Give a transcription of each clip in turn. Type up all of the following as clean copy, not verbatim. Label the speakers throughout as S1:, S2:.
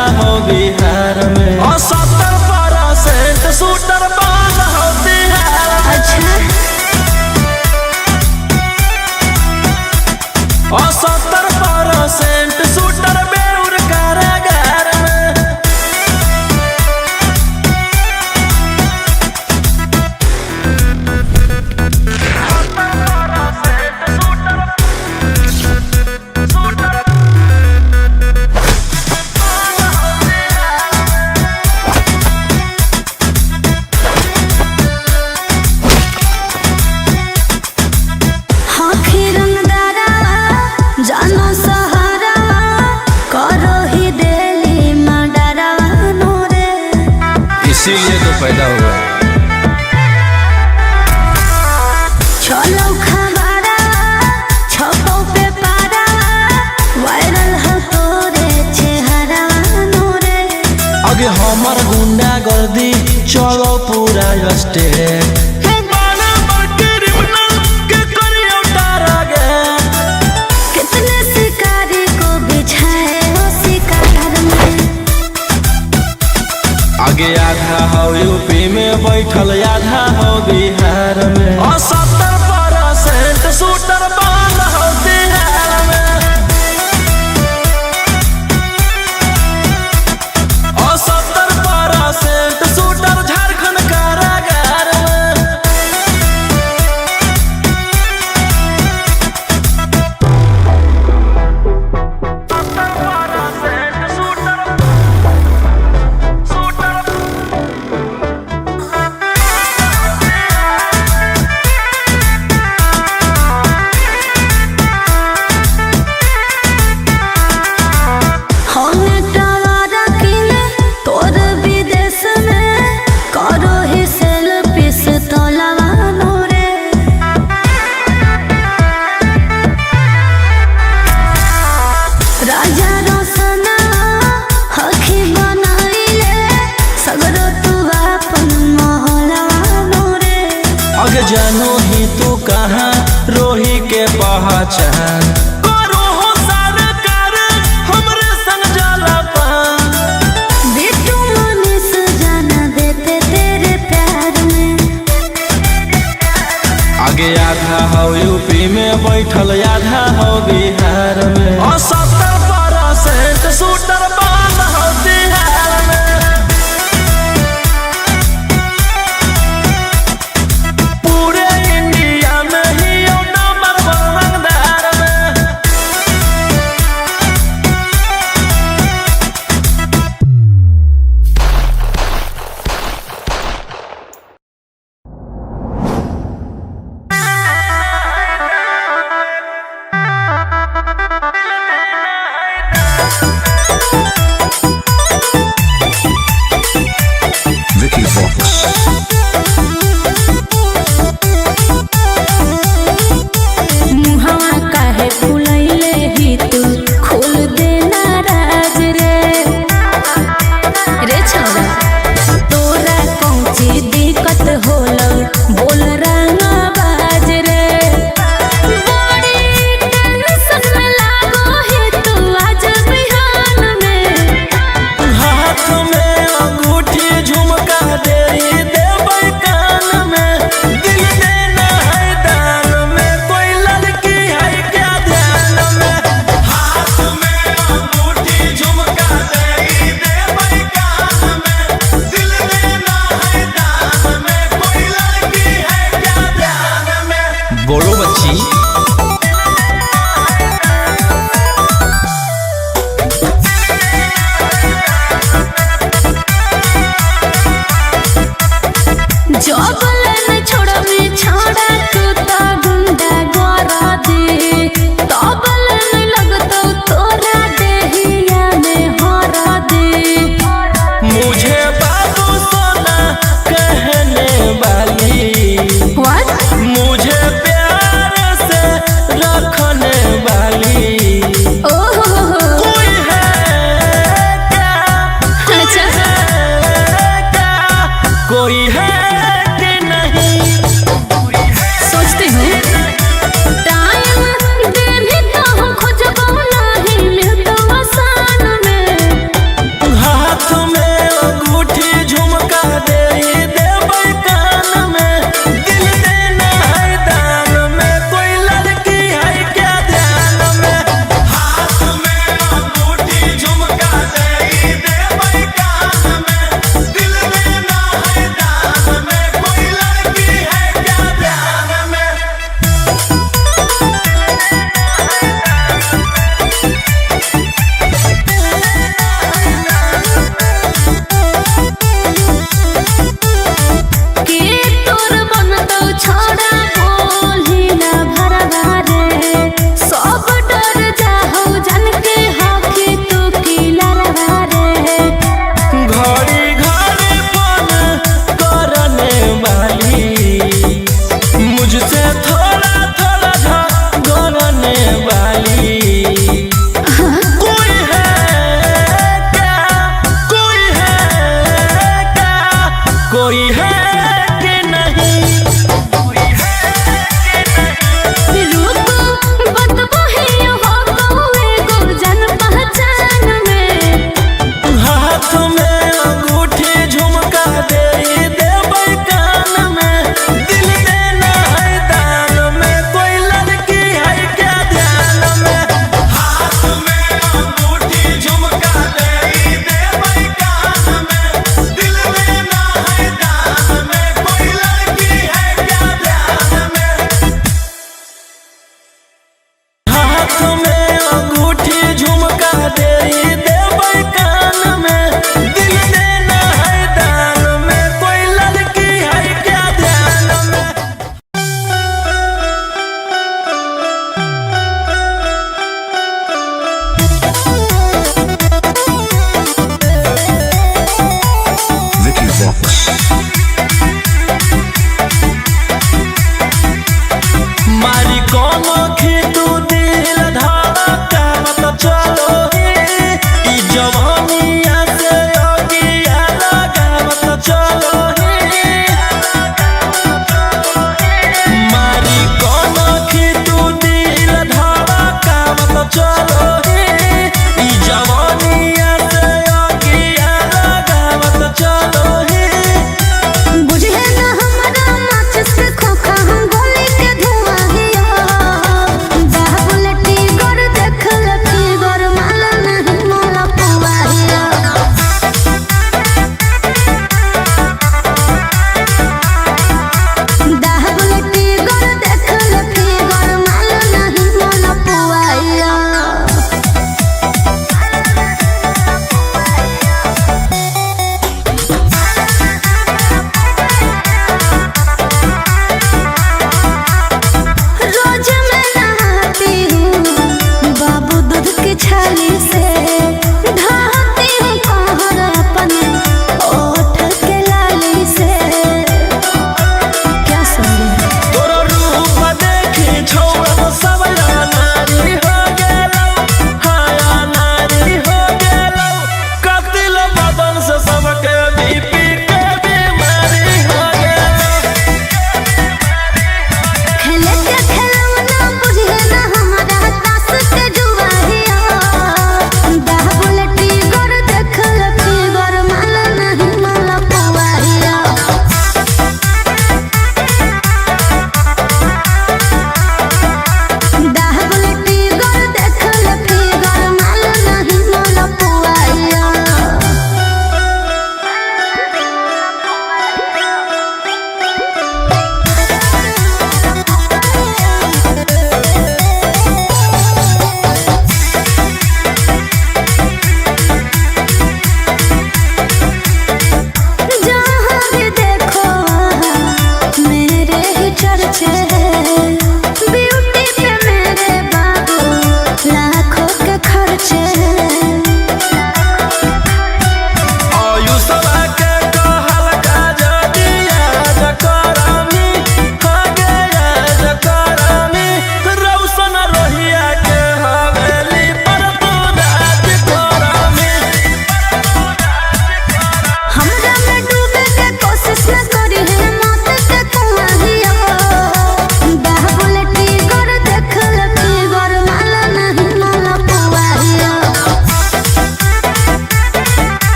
S1: आधा हो बिहार में। और 70% शूटर बाल हो बिहार में।
S2: अच्छा।
S1: और 70% शूटर बेउर कारागार में।
S2: जानो सहारा करो ही डेली मर्डर रे।
S1: इसीलिए तो पैदा हुआ।
S2: चलो खबरा छपो पे पारा वायरल हो तोरे चेहरा रे।
S1: आगे हमार गुंडा गर्दी चलो पूरा स्टेट। आगे आधा हो यूपी में बैठल आधा हो बिहार में। और 70% शूटर बाल हो बिहार में। और 70% शूटर झारखंड कारागार में।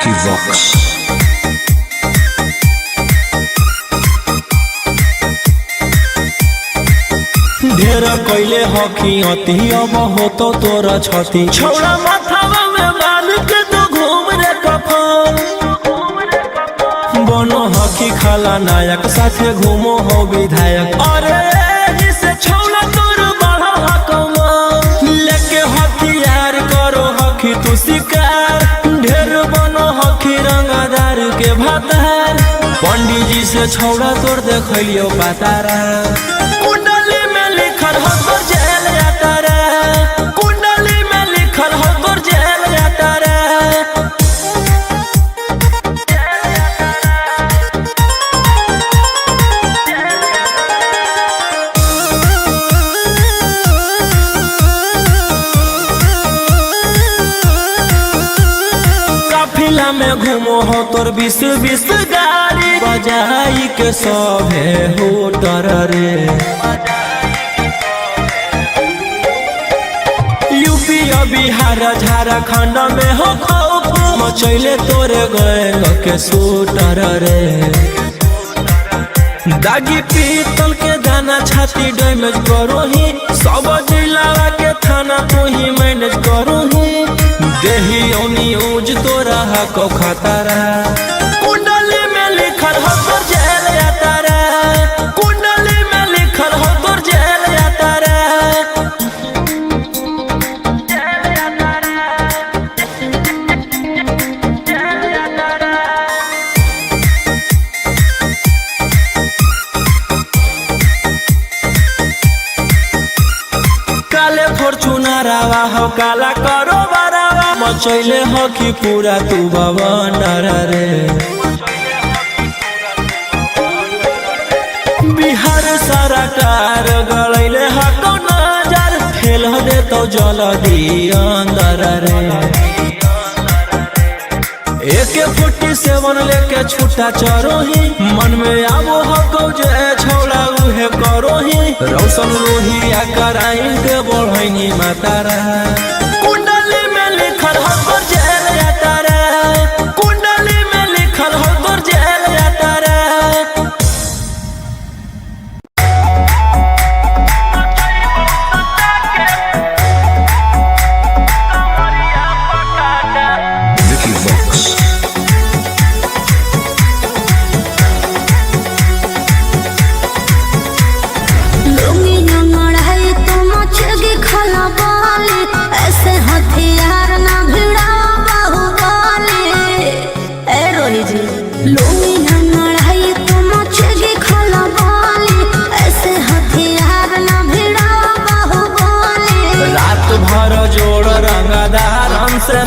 S1: Vicky Vox. ढेर कैले हकी अति अब हो तो तोरा छती छौड़ा माथावा में बाल के तो घूम रे कफन बनो हकी खाला नायक साथे घूमो हो विधायक अरे जिसे छौड़ा तोर बड़ा हकमा लेके हथियार करो हकी तू शिकार ढेर बनो हकी रंगदार के भातार पंडित जी से छौड़ा तोर देखलियो पातारा में घूमो हो तोर बीस गाड़ी बजाई के सभे होटर रे यूपी बिहार झारखंड में हो खौफ मचैले तोरे गैंग के शूटर रे दागी पीतल के दाना छाती डैमेज करो ही सब जिला के थाना तो ही मैनेज करो ही देही न्यूज तोरा को खतरा कुंडली में लिखल हो तोर जेल यात्रा कुंडली में लिखल हो तोर जेल यात्रा काले फॉर्च्यूनरवा हो काला करो मचैले हकी पूरा तू बवंडर रे बिहार सरकार गलैले हको नजर फेल दे तो जल्दी अंदर रे AK-47 लेके छूटा चरोही मन में आबो हको जे छौड़ा उहे करोही रौशन लोहिया कराइन के बढ़ैनी मातारा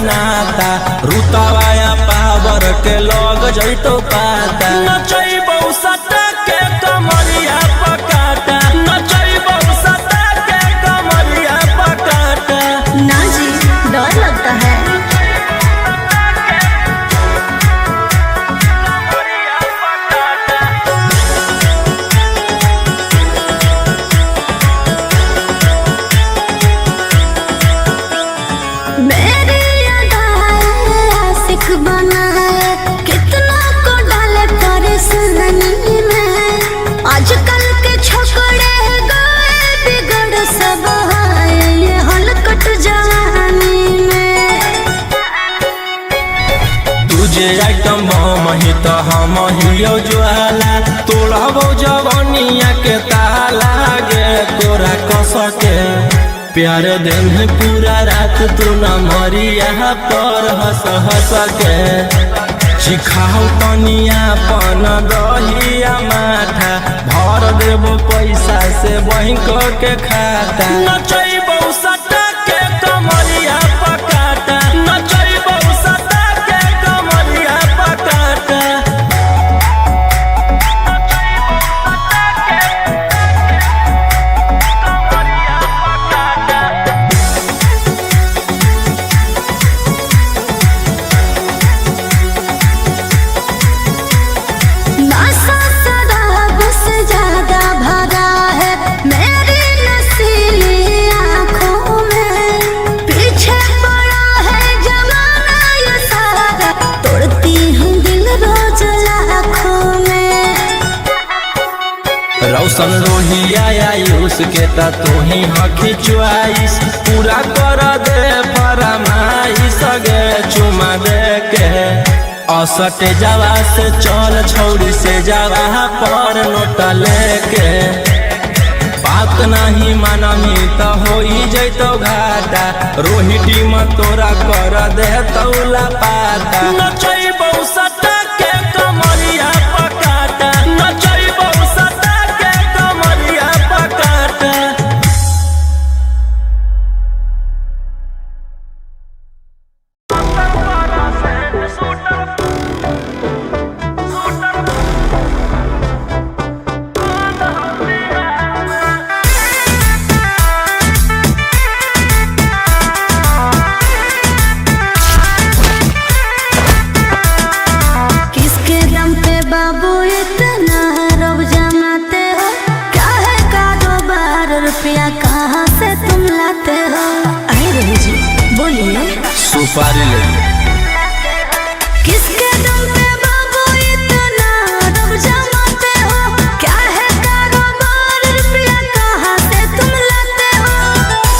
S1: नाता रुतवाया पावर के लग जैतो पाता नचैबौ सटा के कमरिया पकाटा नचैबौ सटा के कमरिया पकाटा
S2: ना जी डर लगता है कितना को डाले परेशानी में आजकल के छोकरे गए बिगड़ सब ये हलकट जवानी में
S1: तुझे आइटम मही तो हम हियो ज्वाला तोड़बो जवानिया के ताला गे तोरा कस के प्यार दिन है पूरा रात तू न मरिया पर हंस हंस के चिखाओ तनिया पन दहिया माथा भर देबो पैसा से बैंक के खाता नचैबौ सटा के कमरिया पकाटा नचैबौ सटा के कमरिया पकाटा
S2: ज्यादा भरा है मेरी नसीलिया
S1: रोशन रोहिया आयुष के ता तू ही हकी च्वाइस पूरा कर दे फरमाइश गे चुमा दे के असटे जावा से चल छौड़ी से जावा पर नोट लेके बात नहीं मानमी तो हो जैतो घाटा रोहिटी में तोरा कर दे तौला पाता नचैबौ सटा के कमरिया पकाटा नचैबौ सटा के कमरिया पकाटा
S2: कहाँ से तुम लाते हो? आई रही जी बोलिए।
S1: सुपारी ले
S2: किसके दम पे बाबू इतना रब जमाते हो? क्या है कारोबार रुपया कहाँ से तुम लाते हो?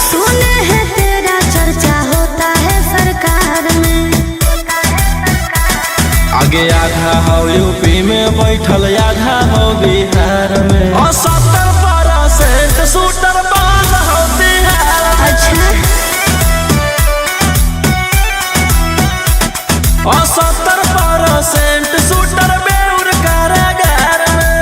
S2: सुने हैं तेरा चर्चा होता है सरकार में।
S1: आगे आधा हो यूपी में बैठल आधा हो बिहार में 70% शूटर बाल हो बिहार में।
S2: अच्छा
S1: 70% शूटर बेउर कारागार में।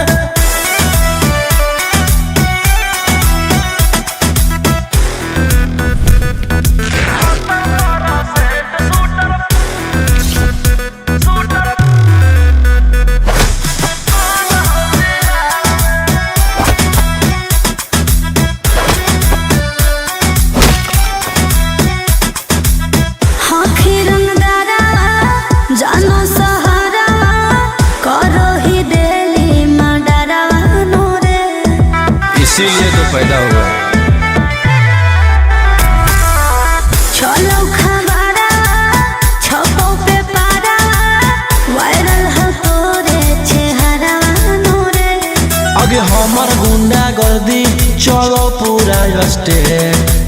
S2: जानो सहारा करो ही डेली मडरानो रे।
S1: इसीलिए तो पैदा हुआ
S2: चलो खबरा छपो पे पारा वायरल हो तोरे चेहरा नो रे।
S1: आगे हमार गुंडा गर्दी चलो पूरा स्टेट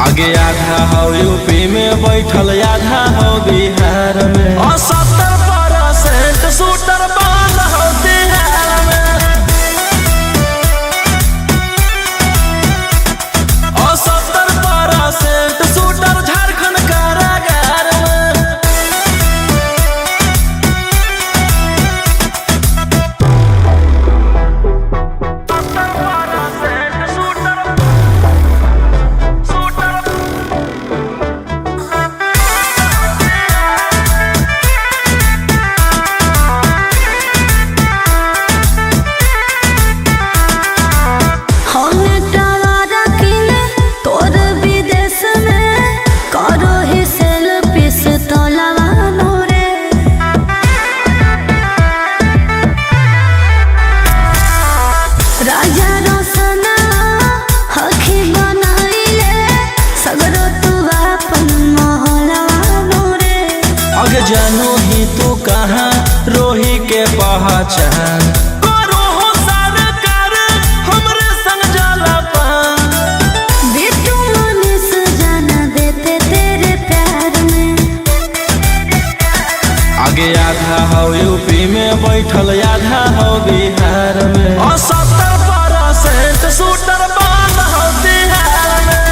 S1: आगे आधा हो यूपी में बैठल आधा हो बिहार में 70% शूटर बाल हो बिहार में। 70% शूटर झारखंड कारागार में। जानू ही तू कहाँ रोही के पहचान करो हो सरकार हमरे संग जाला पान।
S2: बिट्टू मनीष जाना देते तेरे प्यार में।
S1: आगे आधा हो यूपी में बैठल आधा हो बिहार में 70% शूटर बाल हो बिहार में।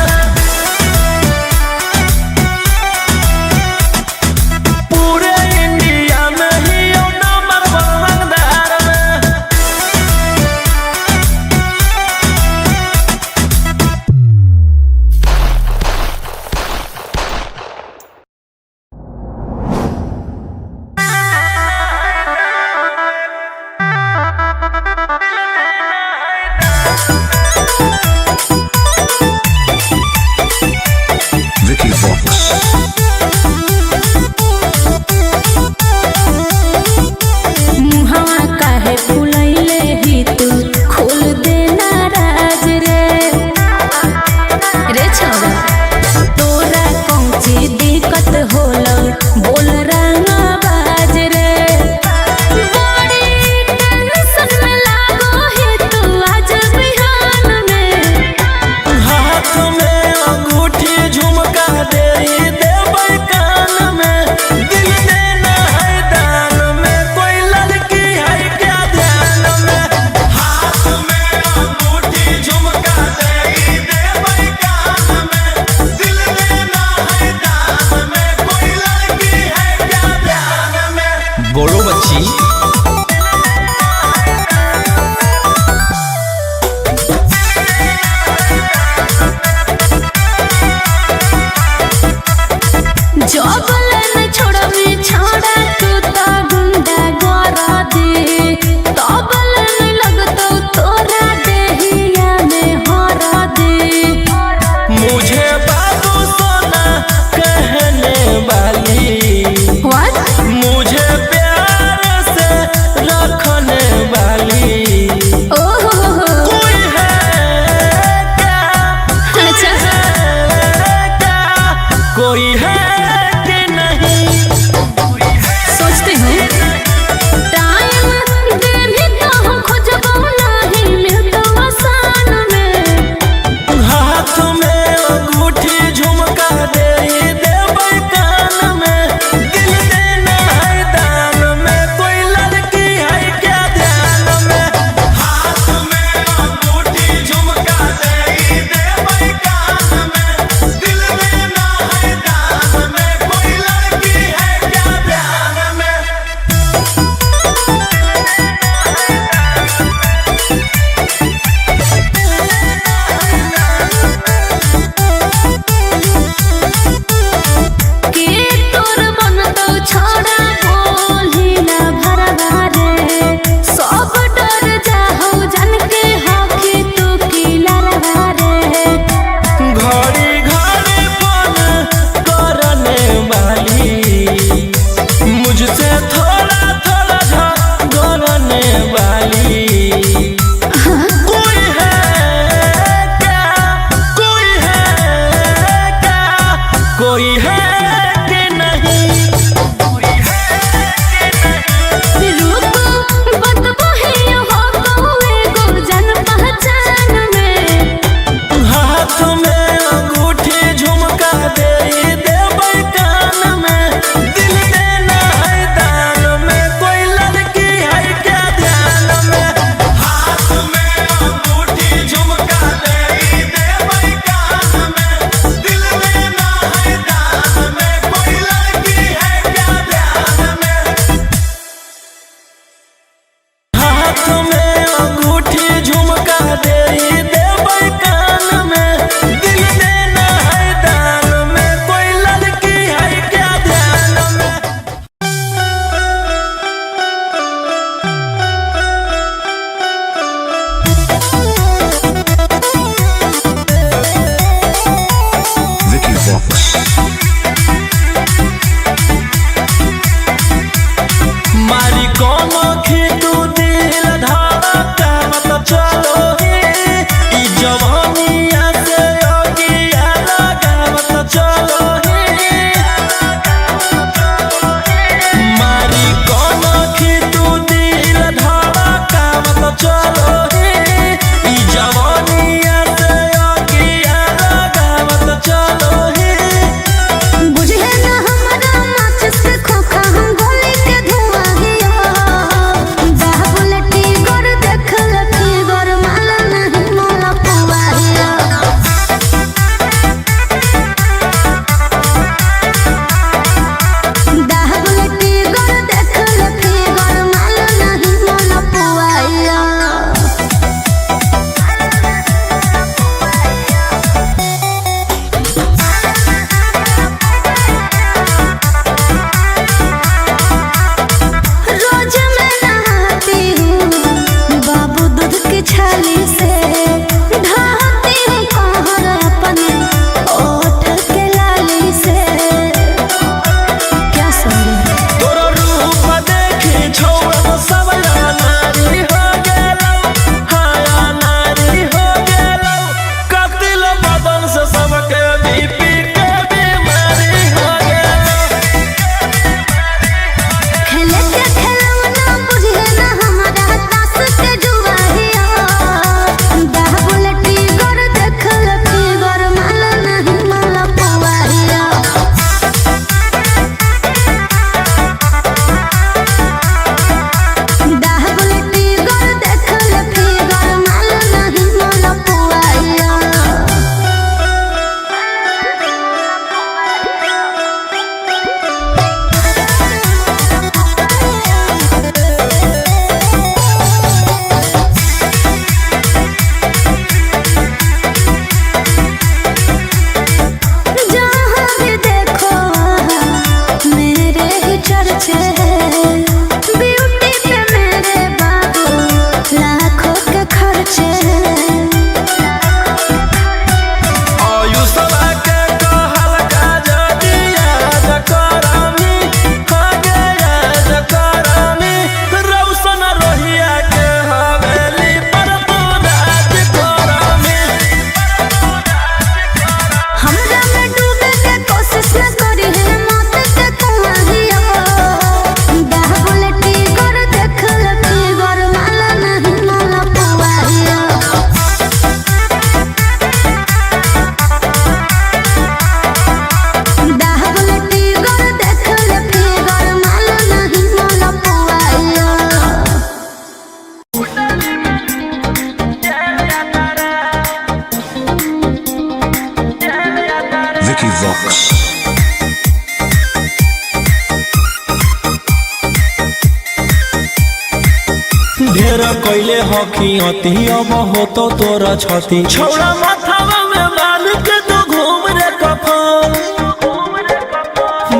S1: ढेर कैले हकी अति अब हो तो तोरा छती छौड़ा माथावा में बाल के तो घूम रे कफन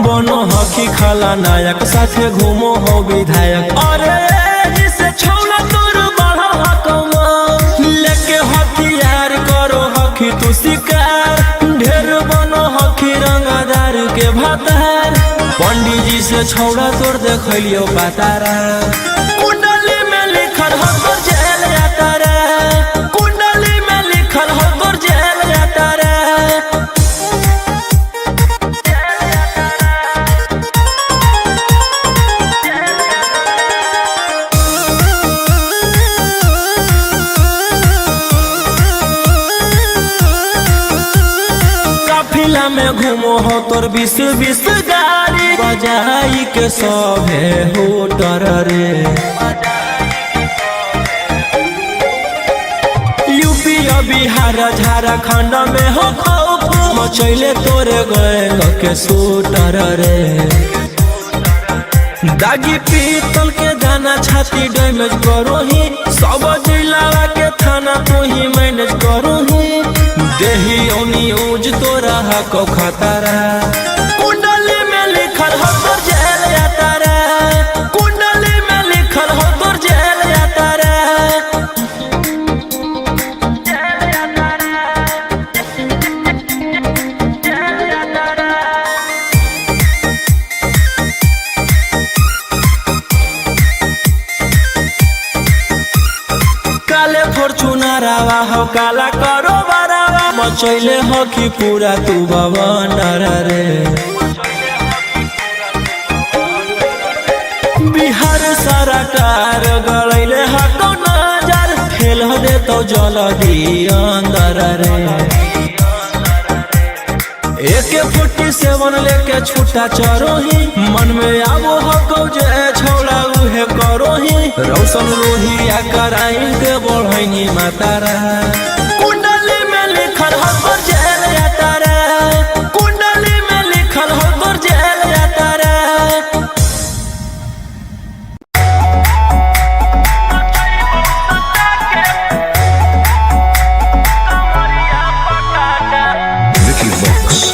S1: बनो हकी खाला नायक साथे घूमो हो विधायक अरे जिसे छौड़ा तोर बढ़ा हकमा लेके हथियार करो हकी तू शिकार ढेर बनो हकी रंगदार के भातार पंडित जी से छौड़ा तोड़ देखलियो पातारा कुंडली में लिखल हो तोर जेल जाता रे कुंडली में लिखल हो तोर जेल जाता रे काफिला में घूमो हो तोर 20 गाड़ी बजाई के सभे हो डर रे यूपी बिहार झारखंड में हो खौफ मचैले तोरे गैंग के शूटर रे दागी पीतल के दाना छाती डैमेज करो ही सब जिला के थाना तो ही मैनेज करो ही देही ओनी ऊज तोरा हको खतरा कुंडली में लिखल हो तोर जेल जाता रे कुंडली में लिखल हो तोर जेल जाता रे काले फॉर्च्यूनर आवा हो काला करो बरावा मचैले हो कि पूरा तू बवंडर रे बिहार सरकार गलैले हको नजर फेल हो दे तो जल्दी अंदर रे AK-47 लेके छूटा चरो ही मन में आबो हको जे छौड़ा उहे करो ही रौशन लोहिया कराइन के बढ़ैनी मातारा कुंडली में लिखल हो तोर जेल जाता रे कुंडली में लिखल हो तोर जेल जाता रे
S3: Vicky Vox.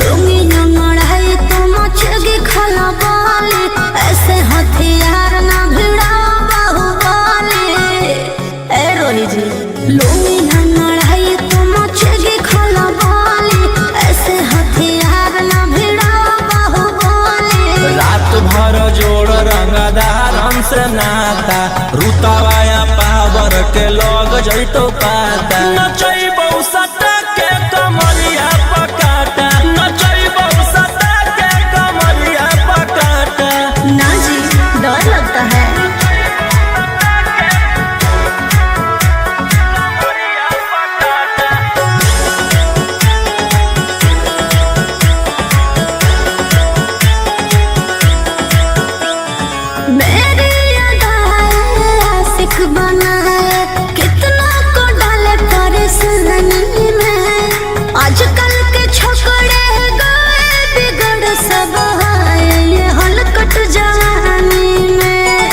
S2: लुंगी नंगड़ है तो मचगी खला बाले ऐसे हथियार ना भिड़ा बाहुबली ए रोही जी लुंगी नंगड़ है तो मचगी खला बाले ऐसे हथियार ना भिड़ा बाहुबली
S1: रात भर जोड़ रंगदार हमसे नाता रुतवाया पावर के लोग जैतो पाता नचैबौ सटा के कमरिया पकाटा नचैबौ सटा के कमरिया पकाटा
S2: ना जी डर लगता है मेरी अदाएं आशिक बनाए कितना को डाले परेशानी में आजकल के छोकरे गए बिगड़ सब है ये हलकट जवानी में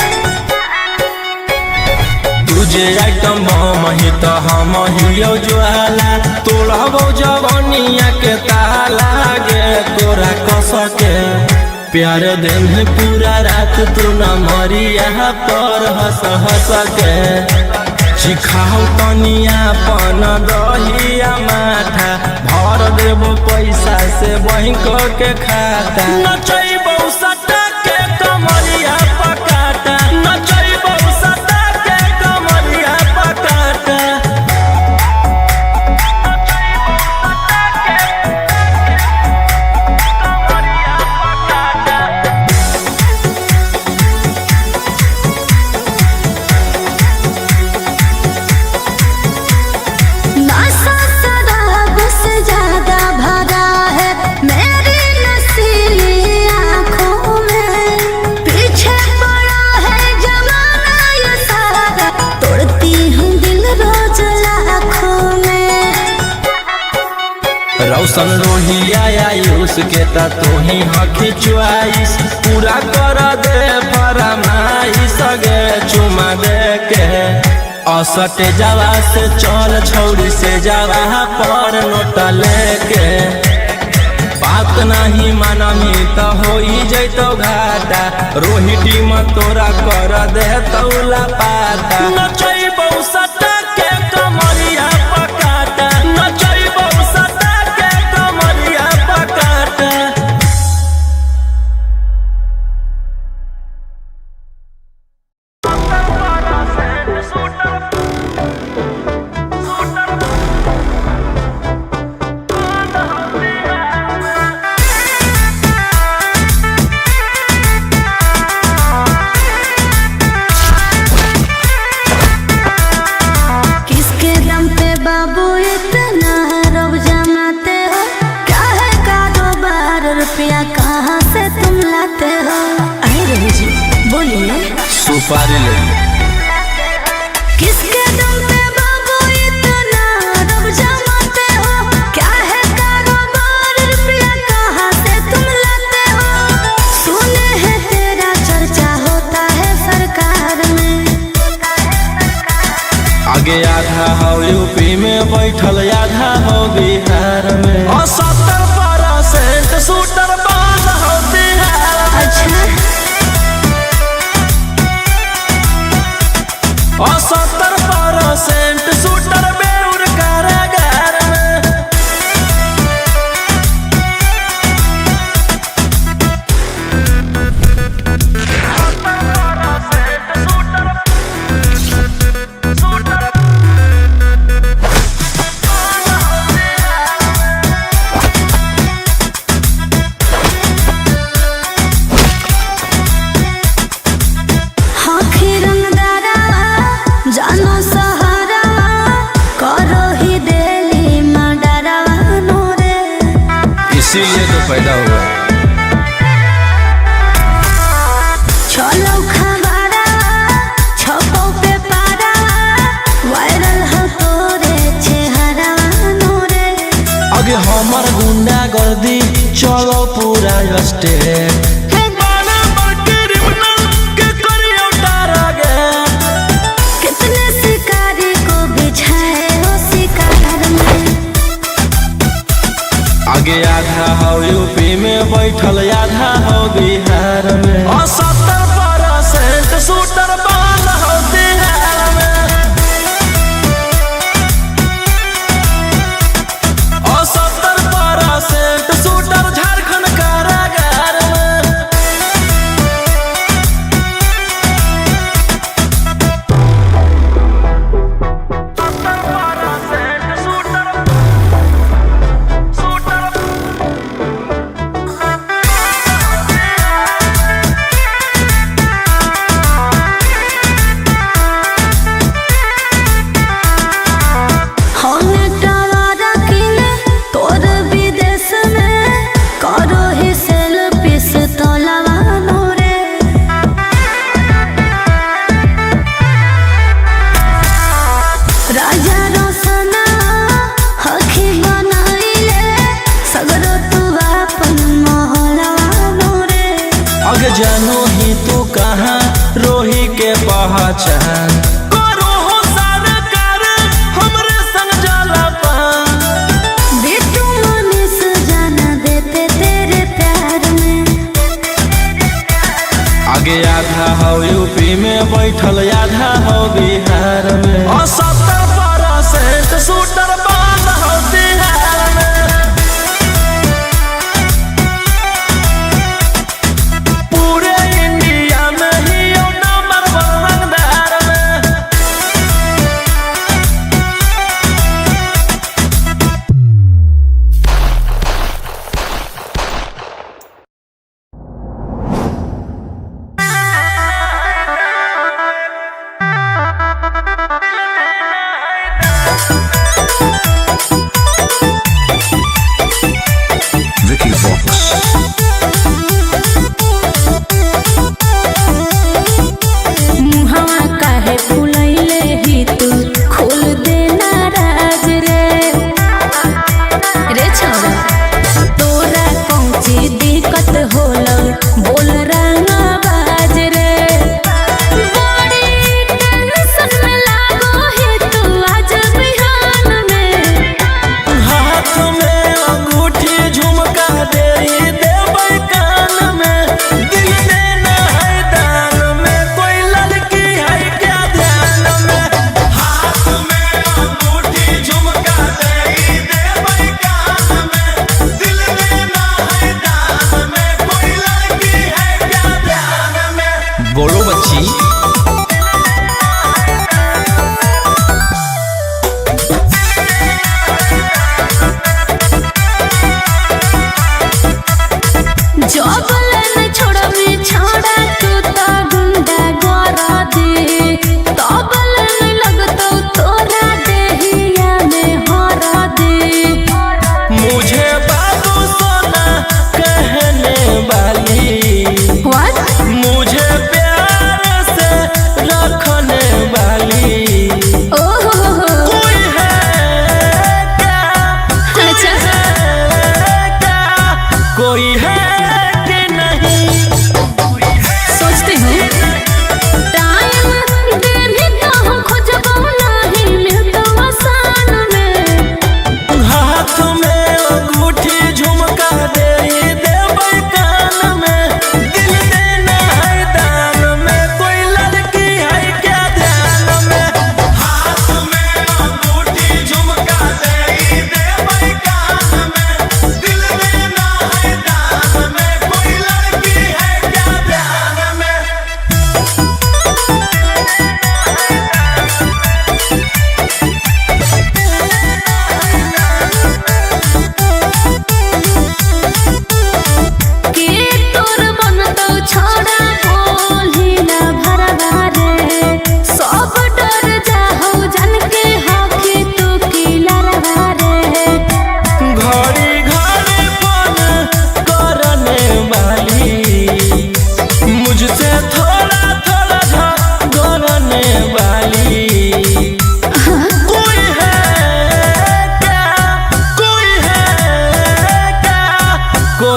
S1: तुझे आइटम बम ही तो हम हियो ज्वाला तोड़बो जवनिया के ताला गे तोरा कस के प्यार दिन पूरा रात तू न मरिया पर हंस हंस के चिखाओ तनिया पन दहिया माथा भर देबो पैसा से बैंक के खाता नचैबौ सटा के कमरिया पकाटा नचैबौ सटा के कमरिया पकाटा
S2: नशा शराब से ज्यादा भरा है मेरी नशीली आँखों
S1: रोशन रोहिया आयुष के ता तू ही हकी च्वाइस पूरा कर दे फरमाइश गे चुमा दे के असटे जावा से चल छौड़ी से जावा पर नोट लेके बात नहीं मानमी तो हो जैतो घाटा रोहिटी में तोरा कर दे तौला पाता नचैबौ सटा के कमरिया पकाटा नचैबौ सटा के कमरिया पकाटा
S2: किसके दम पे बाबू इतना रब जमाते हो क्या है कारोबार रुपया कहाँ से तुम लाते हो अरे रवि जी बोलिए
S1: सुपारी ले
S2: किसके दम पे बाबू इतना रब जमाते हो क्या है कारोबार रुपया कहाँ से तुम लाते हो सुने हैं तेरा चर्चा होता है सरकार में
S1: आगे आधा हो यूपी में बैठल आधा हो बिहार में 70% शूटर बंद हो बिहार में
S2: अच्छा
S1: 70% शूटर बेउर कारागार में
S2: हाथी रंगदारा जानो सहारा करो ही देली मडरा नोरे
S1: इसीलिए तो पैदा हुआ
S2: चलो खबरा छपो पे पारा वायरल हो तोरे चेहरा नोरे
S1: आगे हमार गुंडा गर्दी चलो पूरा स्टेट
S2: कितने शिकारी को बिछाए हो शिकार में
S1: आगे आधा हो यूपी में बैठल आधा हो बिहार में 70% शूटर बंद हो बिहार में 70% शूटर झारखंड कारागार में
S2: होने टवारा किने तोर विदेश में करो ही सेल्फी से तोलावा नोरे राजा रोशना हखी बनाइले सगरो तू अपन मोहलवा नोरे
S1: आगे जानो ही तू कहाँ रोही के पहचान करो हो सरकार हमरे संग जाला पान
S2: बिट्टू मनीष जाना देते तेरे प्यार में
S1: आगे आधा हो यूपी में बैठल आधा हो बिहार में 70% शूटर बंद हो बिहार में पूरे इंडिया में ही नंबर 1 रंगदार में
S2: छोड़ा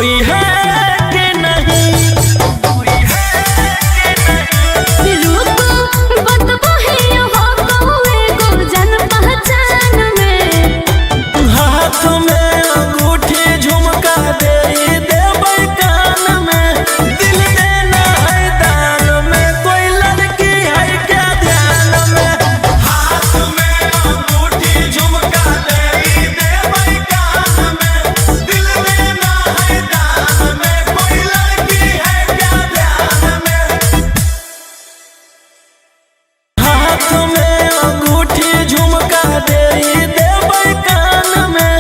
S1: कोई है कि नहीं।
S2: रुको बतबो ही हो कोई गो जन पहचान में।
S1: हाथ में अंगूठी झुमका दे देबै कान में, दिल देना है दान में, कोई लड़की है क्या ध्यान में। हाथ में अंगूठी झुमका दे देबै कान में, दिल देना है दान में, कोई लड़की है क्या ध्यान में। हाथ में अंगूठी झुमका दे देबै कान में,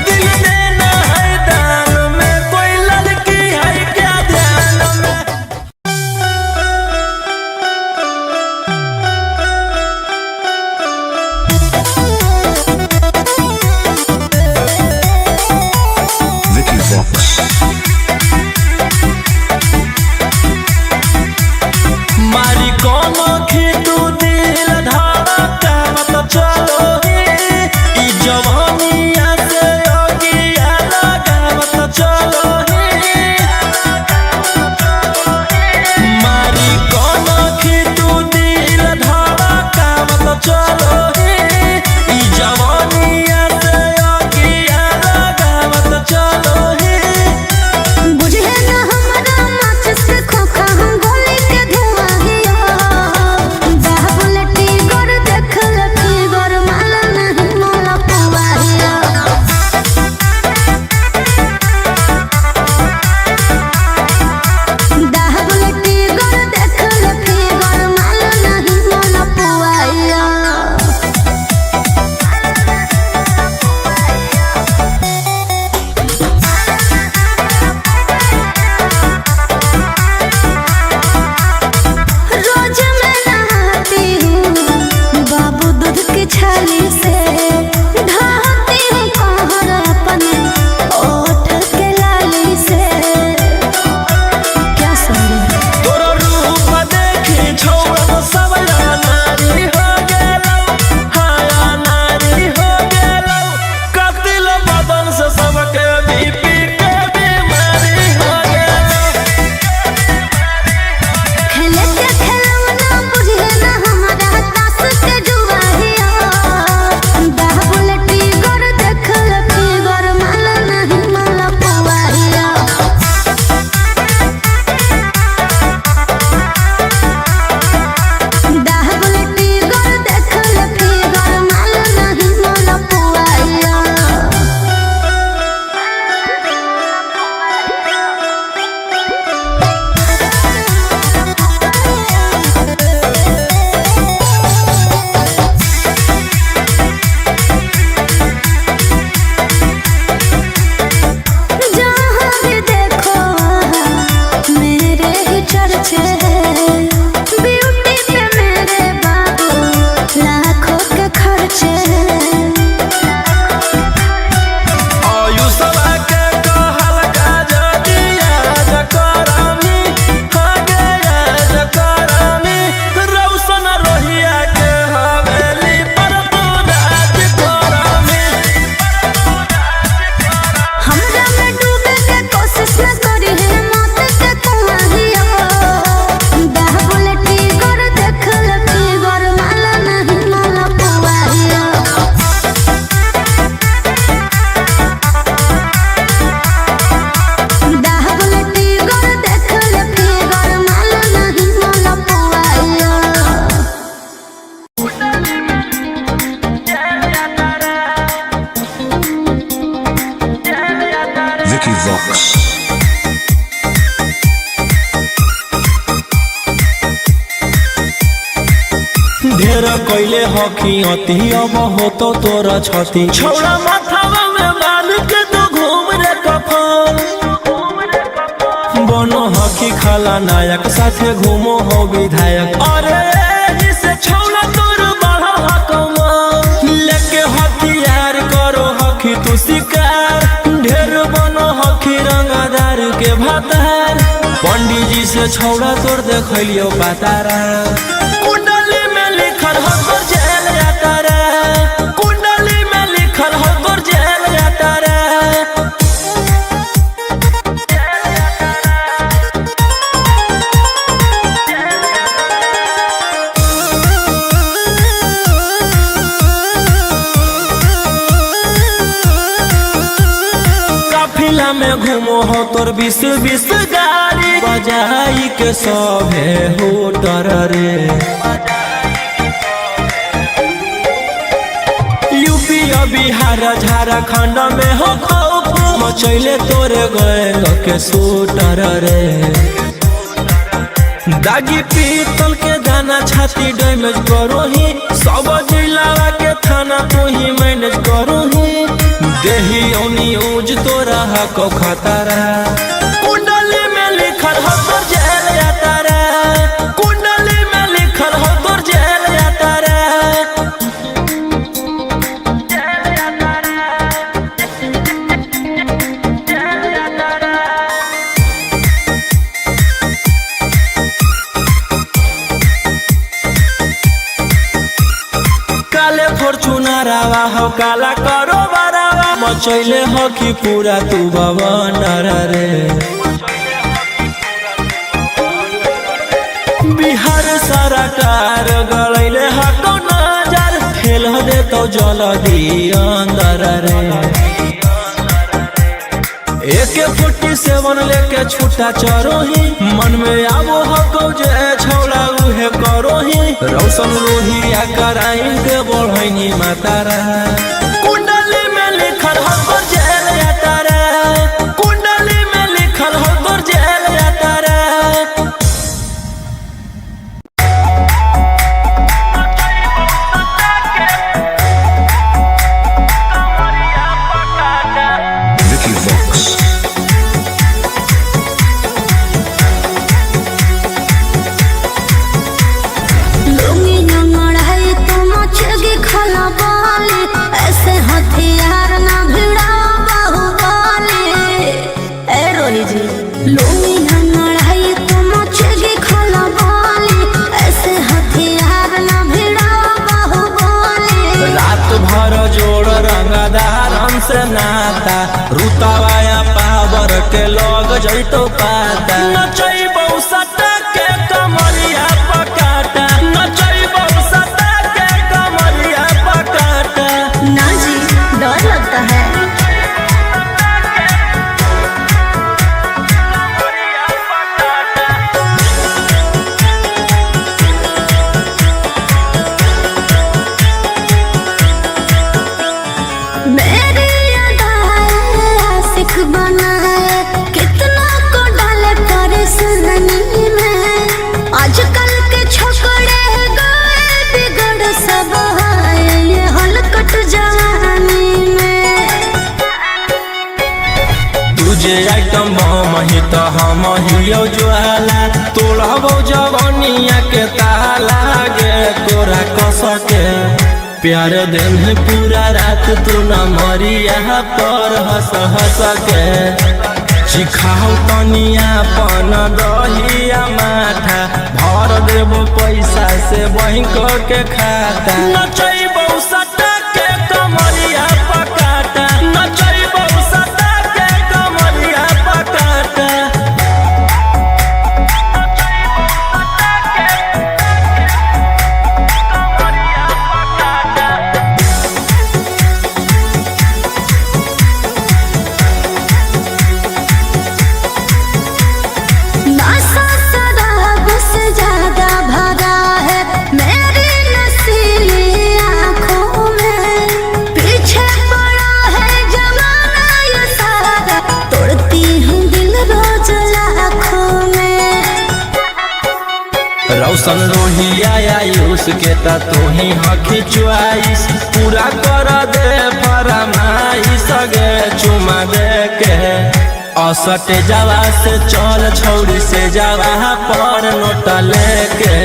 S1: दिल देना है दान में, कोई लड़की है क्या ध्यान में।
S3: Vicky Vox.
S1: मारी कोनो खिटू दिल धड़का मत चलो ही, ई जवानिया से अगिया लगा मत चलो ही। मारी कोनो खिटू दिल धड़का मत चलो ही, ई जवानिया से अगिया लगा मत चलो ही।
S2: बुझे ना हमरा माचिस के खोखा हम गोली के धुआं हिया। बाबुलटी गोर देख लकी गोर माला नहीं मोला पुआ हिया। बाबुलटी गोर देख लकी गोर माला नहीं मोला पुआ हिया। रोज मैं नहाती हूँ बाबू दूध की छाली से, ढाती हूँ कहर अपने ओठ के लाली से। क्या सही
S1: तोरो रूप देखी छोड़ सब नारी हो गेलौ, हाया नारी हो गेलौ, कतिल बदन से सबके बीपी के बीमारी हो गेलौ।
S2: खेले के खिलौना बुझे ना हमारा तास के जुआ हिया। बाबुलटी गोर देख लकी गोर माला नहीं माला पुआ हिया। बाबुलटी गोर देख लकी गोर माला नहीं माला पुआ हिया। जहाँ भी देखो वहाँ मेरे ही चर्चे हैं। ब्यूटी पे मेरे बाबू लाखों के खर्चे हैं।
S1: आयुषवा के कहल का जदिया जकरामी हो गया जकरामी, रौशन रोहिया के हवेली पर तू राज करामी।
S2: हमरा में डूबे के कोशिश न करी है मौत के कुआं हिया। बाबुलटी गोर देख लकी गोर माला नहीं माला पुआ हिया। बाबुलटी गोर देख लकी गोर माला नहीं माला पुआ हिया।
S3: Vicky Vox.
S1: ढेर कैले हकी अति अब हो तो तोरा छती, छौड़ा माथावा में बांध के तो घूम रे कफन। बनो हकी खाला नायक साथे घूमो हो विधायक, अरे एही से छौड़ा तोर बढ़ा हकमा। लेके हथियार करो हकी तू शिकार, ढेर बनो हकी रंगदार के भातार। पंडित जी से छौड़ा तोर देखलियो पातारा, कुंडली में लिखल हो तोर जेल यात्रा, कुंडली में लिखल हो तोर जेल यात्रा। बीस गाड़ी बजाई के सभे होटर रे। यूपी बिहार झारखंड में हो खौफ मचैले तोरे गैंग के शूटर रे। दागी पीतल के दाना छाती डैमेज करो ही सब जिला के थाना तो ही मैनेज करो ही। देही न्यूज तो रहा को खतरा कुंडली में लिखल हो तो जेल जाता रे। कुंडली में लिखल हो तो जेल जाता रे। काले फॉर्च्यूनर आवा हो काला करो मचैले हो कि पूरा तू बवनर रे। बिहार सरकार गलैले हको नजर फेल दे तो जल्दी अंदर रे। AK-47 लेके छूटा चरो ही मन में आबो हको जे छौला उहे करो ही। रौशन लोहिया कराइन के बढ़ैनी मातारा कुंडली में लिखल हो तो जेल जाता रे। कुंडली में लिखल हो तो जेल जाता रे।
S3: Vicky Vox.
S2: ऐसे हथियार ना भिड़ा बाहुबली। ए रोही जी लूंगी ना लड़ाई तो मचेगी खलबली। ऐसे हथियार ना भिड़ा बाहुबली।
S1: रात भर जोड़ रंगदार हमसे नाता रुतावाया पावर के लोग जैतो पाता। नचैबौ सटा के कमरिया पकाटा। नचैबौ सटा के कमरिया पकाटा।
S2: ना जी डर लगता है। मेरी अदाएं आशिक बनाए कितना को डाले परेशानी में। आजकल के छोकरे गए बिगड़ सब है ये हलकट जवानी में।
S1: तुझे आइटम बम ही तो हम हियो ज्वाला तोड़बो जवानिया के ताला गे तोरा कस के। प्यार दिन है पूरा रात तू न मरिया पर हंस हंस के। सिखाओ तनिया पन दहिया माथा भर देबो पैसा से बैंक के खाता। नचैबौ सटा के कमरिया पकाटा। नचैबौ सटा के कमरिया पकाटा।
S2: नशा शराब से ज्यादा भरा है मेरी नशीली आँखों में। पीछे पड़ा है जमाना ये सारा तोड़ती हूँ दिल रोज लाखों में।
S1: रौशन लोहिया आयुष के ता तू ही हकी च्वाइस पूरा कर दे फरमाइश गे चुमा दे के। असटे जावा से चल छौड़ी से जावा पर नोट लेके।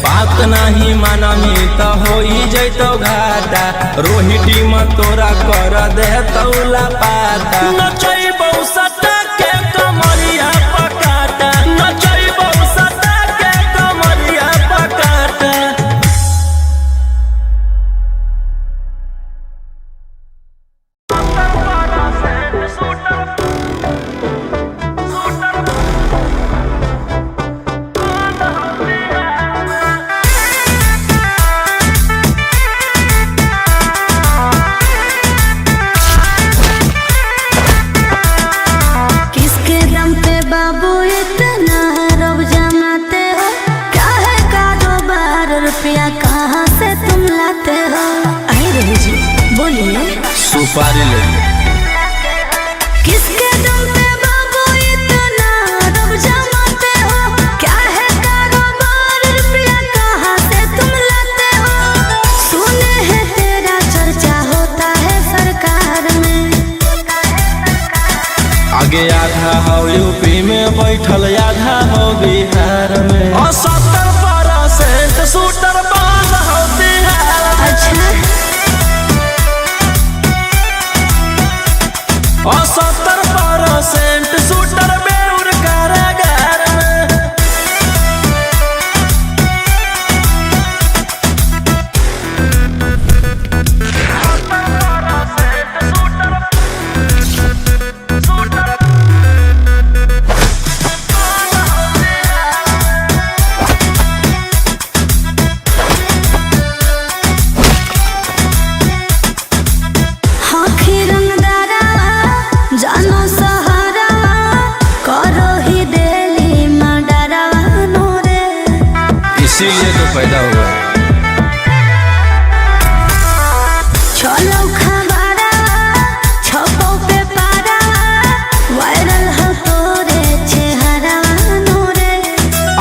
S1: बात नहीं मानमी तो हो जैतो घाटा रोहिटी में तोरा कर दे तौला पाता। नचैबौ सटा के कमरिया पकाटा। नचैबौ सटा के कमरिया पकाटा। आधा हो यूपी में बैठल आधा हो बिहार में 70% शूटर बंद हो बिहार में।
S2: अच्छा
S1: 70% शूटर बेउर कारागार में।
S2: हाखी रंगदारा जानो सहारा करो ही देली मडरा नोरे।
S1: इसीलिए तो पैदा हुआ।
S2: चलो खबरा छपो पे पारा वायरल हो तोरे चेहरा नोरे।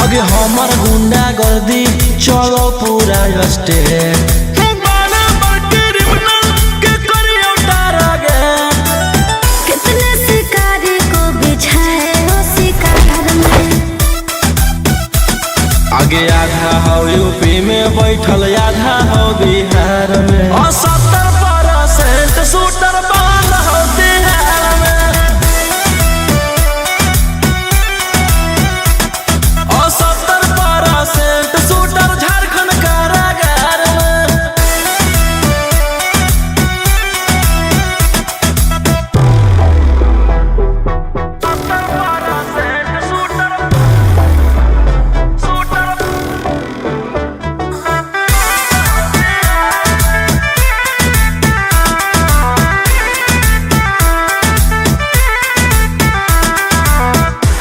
S1: आगे हमर गुंडा गर्दी चलो पूरा स्टेट।
S2: कितने शिकारी को बिछाए हो शिकार में।
S1: आगे आधा हो यूपी में बैठल आधा हो बिहार में 70% शूटर बंद हो बिहार में। 70% शूटर झारखंड कारागार में।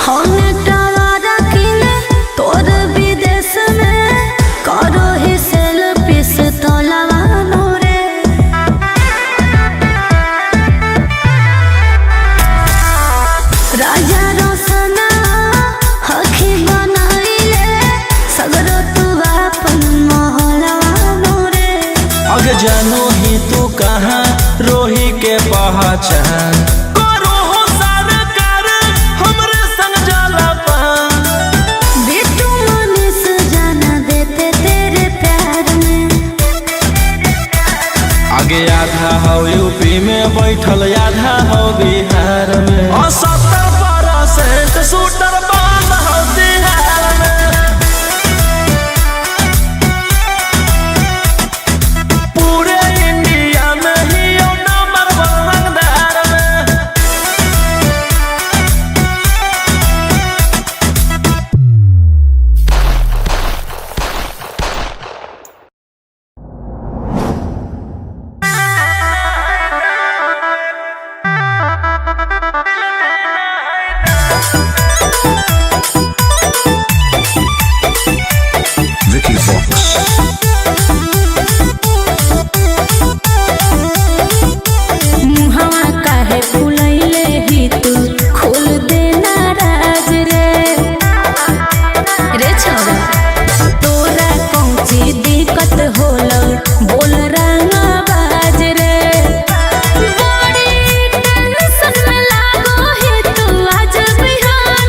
S2: होने टवारा किले तोर विदेश में करो ही सेल्फी से तोलावा नोरे। राजा रोशना हखी बनाइले सगरो तू अपन मोहलवा नोरे।
S1: आगे जानो ही तू कहाँ रोही के पहचान करो हो सरकार हमरे संग जाला पान।
S2: बिट्टू मनीष जाना देते तेरे प्यार में।
S1: आगे आधा हो यूपी में बैठल आधा हो बिहार में 70% शूटर बंद हो बिहार में। पूरे इंडिया में ही यो नंबर 1 रंगदार में।
S3: Vicky Vox.
S2: मुहावा काहे फुलैले ही तू खोल देना राज रे। रे छोरा तोरा कौची दिक्कत होला बोल रंगा बाज रे। बड़ी टेंशन में लागो है तू आज बिहार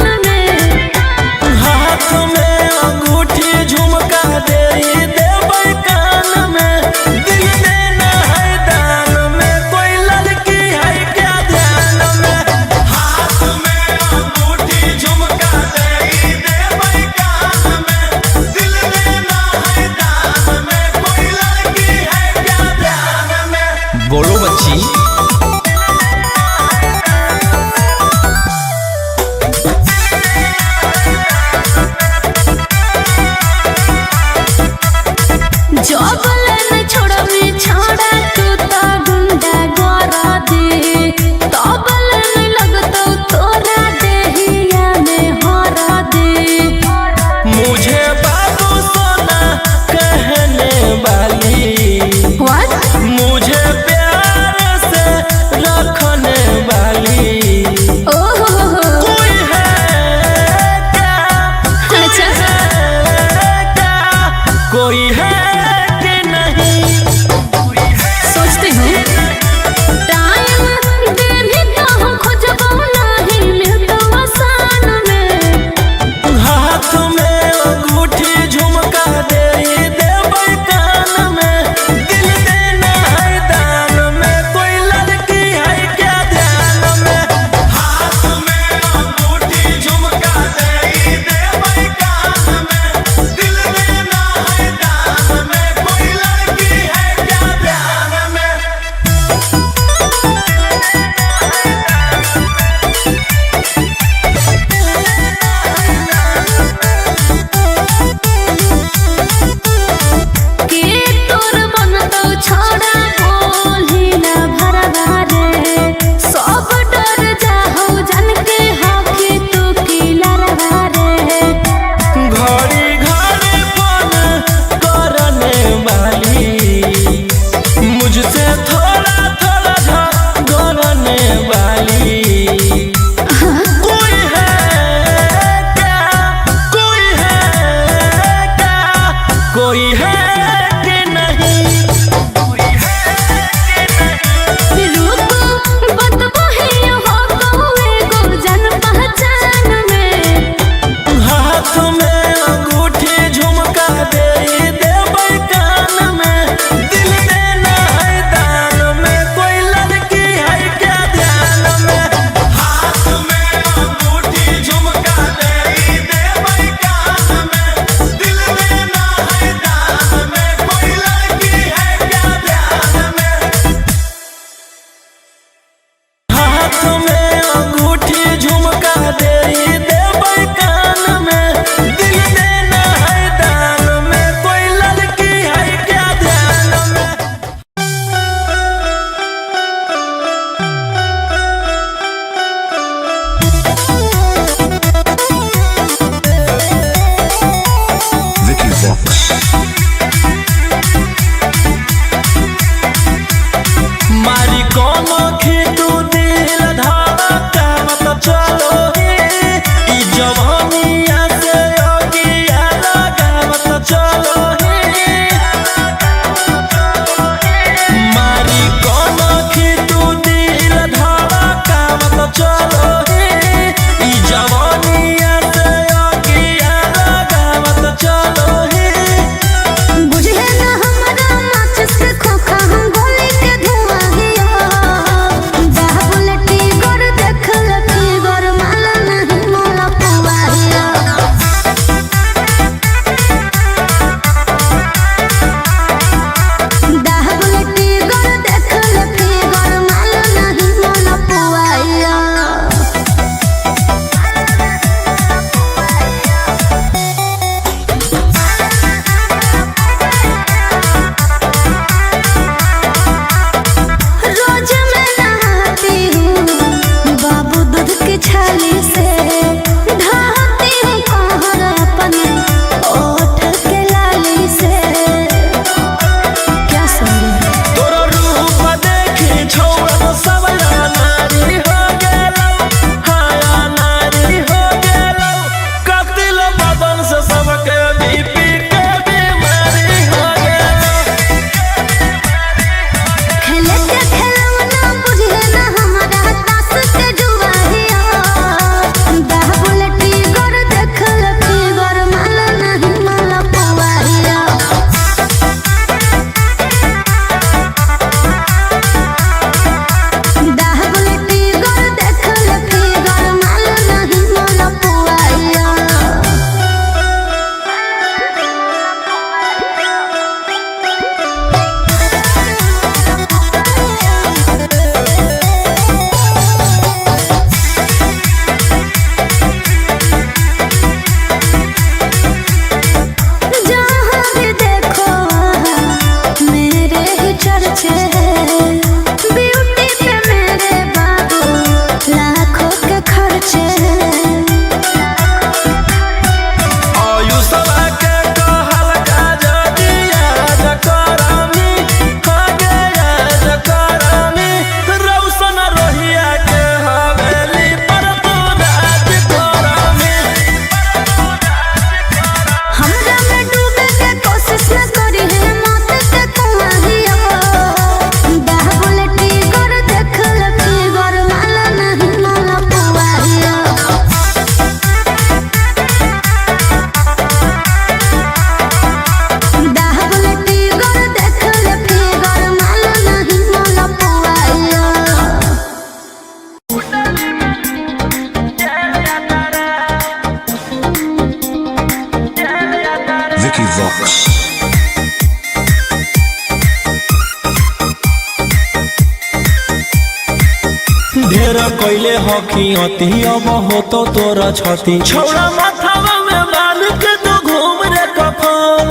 S1: कैले हकी अति अब हो तो तोरा छती छौड़ा माथावा में बाल के तो घूम रे कफन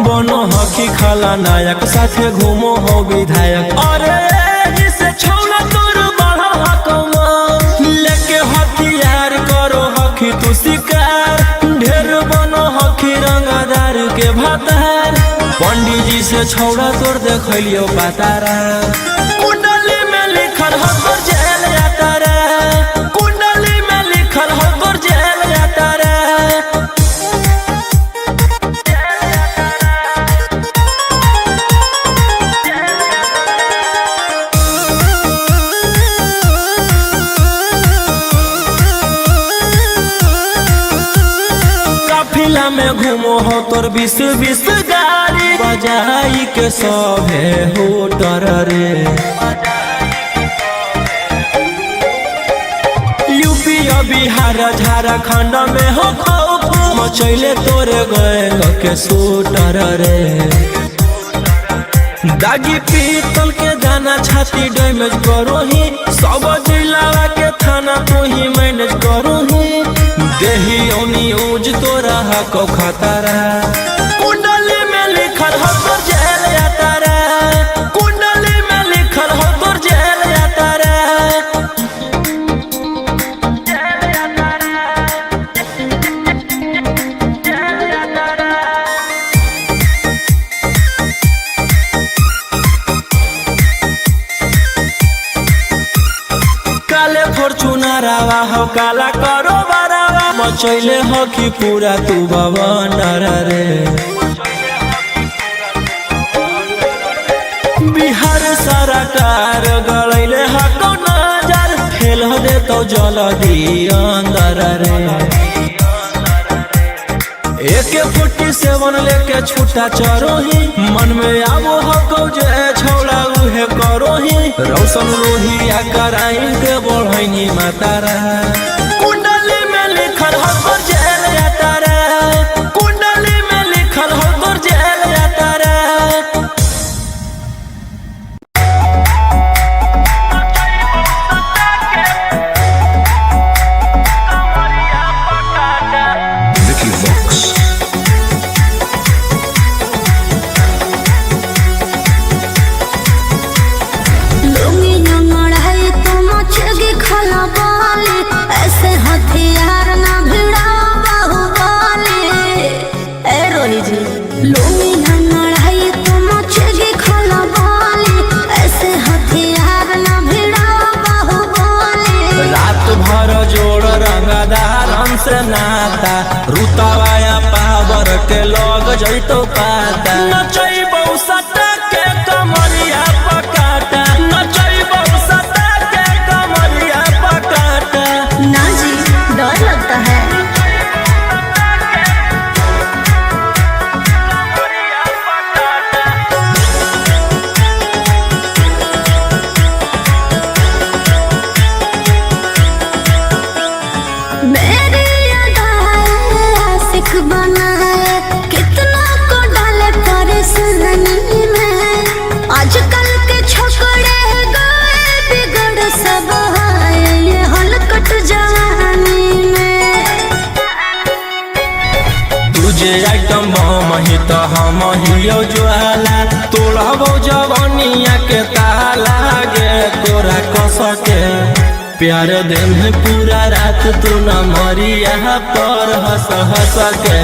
S1: बनो हकी खाला नायक साथे घूमो हो विधायक अरे जिसे छौड़ा तोर बड़ा हकमा लेके हथियार करो हकी तू शिकार ढेर बनो हकी रंगदार के भातार पंडित जी से छौड़ा तोर देखलियो पातारा कुंडली में लिखल हो तोर जेल जाता रे कुंडली में लिखल हो तोर जेल जाता रे काफिला में घूमो हो तोर 20 गाड़ी बजाई के सभे होटर रे यूपी बिहार झारखंड में हो खौफ मचैले तोरे गए के सूटर रे दागी पीतल के दाना छाती डैमेज करो ही सब जिला के थाना तो ही मैनेज करो ही देही ओनी ऊज तोरा हको खतरा कुंडली में लिखल हो तोर जेल जाता रे कुंडली में लिखल हो तोर जेल जाता रे काले फॉर्च्यूनर आवा हो काला करो मचैले हकी पूरा तू बवंडर रे बिहार सरकार गलैले हको नजर फेल दे तो जल्दी अंदर रे AK-47 लेके छूटा चरो ही मन में आवो हको जे छौड़ा उहे करो ही रौशन रोहिया कराइन के बढ़ैनी मातारा कुंडली में लिखल हो तोर जेल जाता रे कुंडली में लिखल हो तोर जेल जाता रे
S3: Vicky Vox.
S2: लुंगी नंगड़ है तो मचेगी खला बाली ऐसे हथियार ना भिड़ा बाहुबली ए रोही जी लुंगी नंगड़ है तो मचेगी खला बाली ऐसे हथियार ना भिड़ा बाहुबली
S1: रात भर जोड़ रंगदार हमसे नाता रुतावाया पावर के लग जैतो पाता नचैबौ सटा के कमरिया पकाटा नचैबौ सटा के कमरिया पकाटा
S2: ना जी डर लगता है मेरी अदाएं आशिक बनाए कितना को डाले परेशानी में आजकल के छोकरे गए बिगड़ सब है ये हलकट जवानी में
S1: तुझे आइटम बम ही तो हम हियो ज्वाला तोड़बो जवानिया के ताला गे तोरा कस के प्यार दिन है पूरा रात तू न मरिया पर हंस हंस के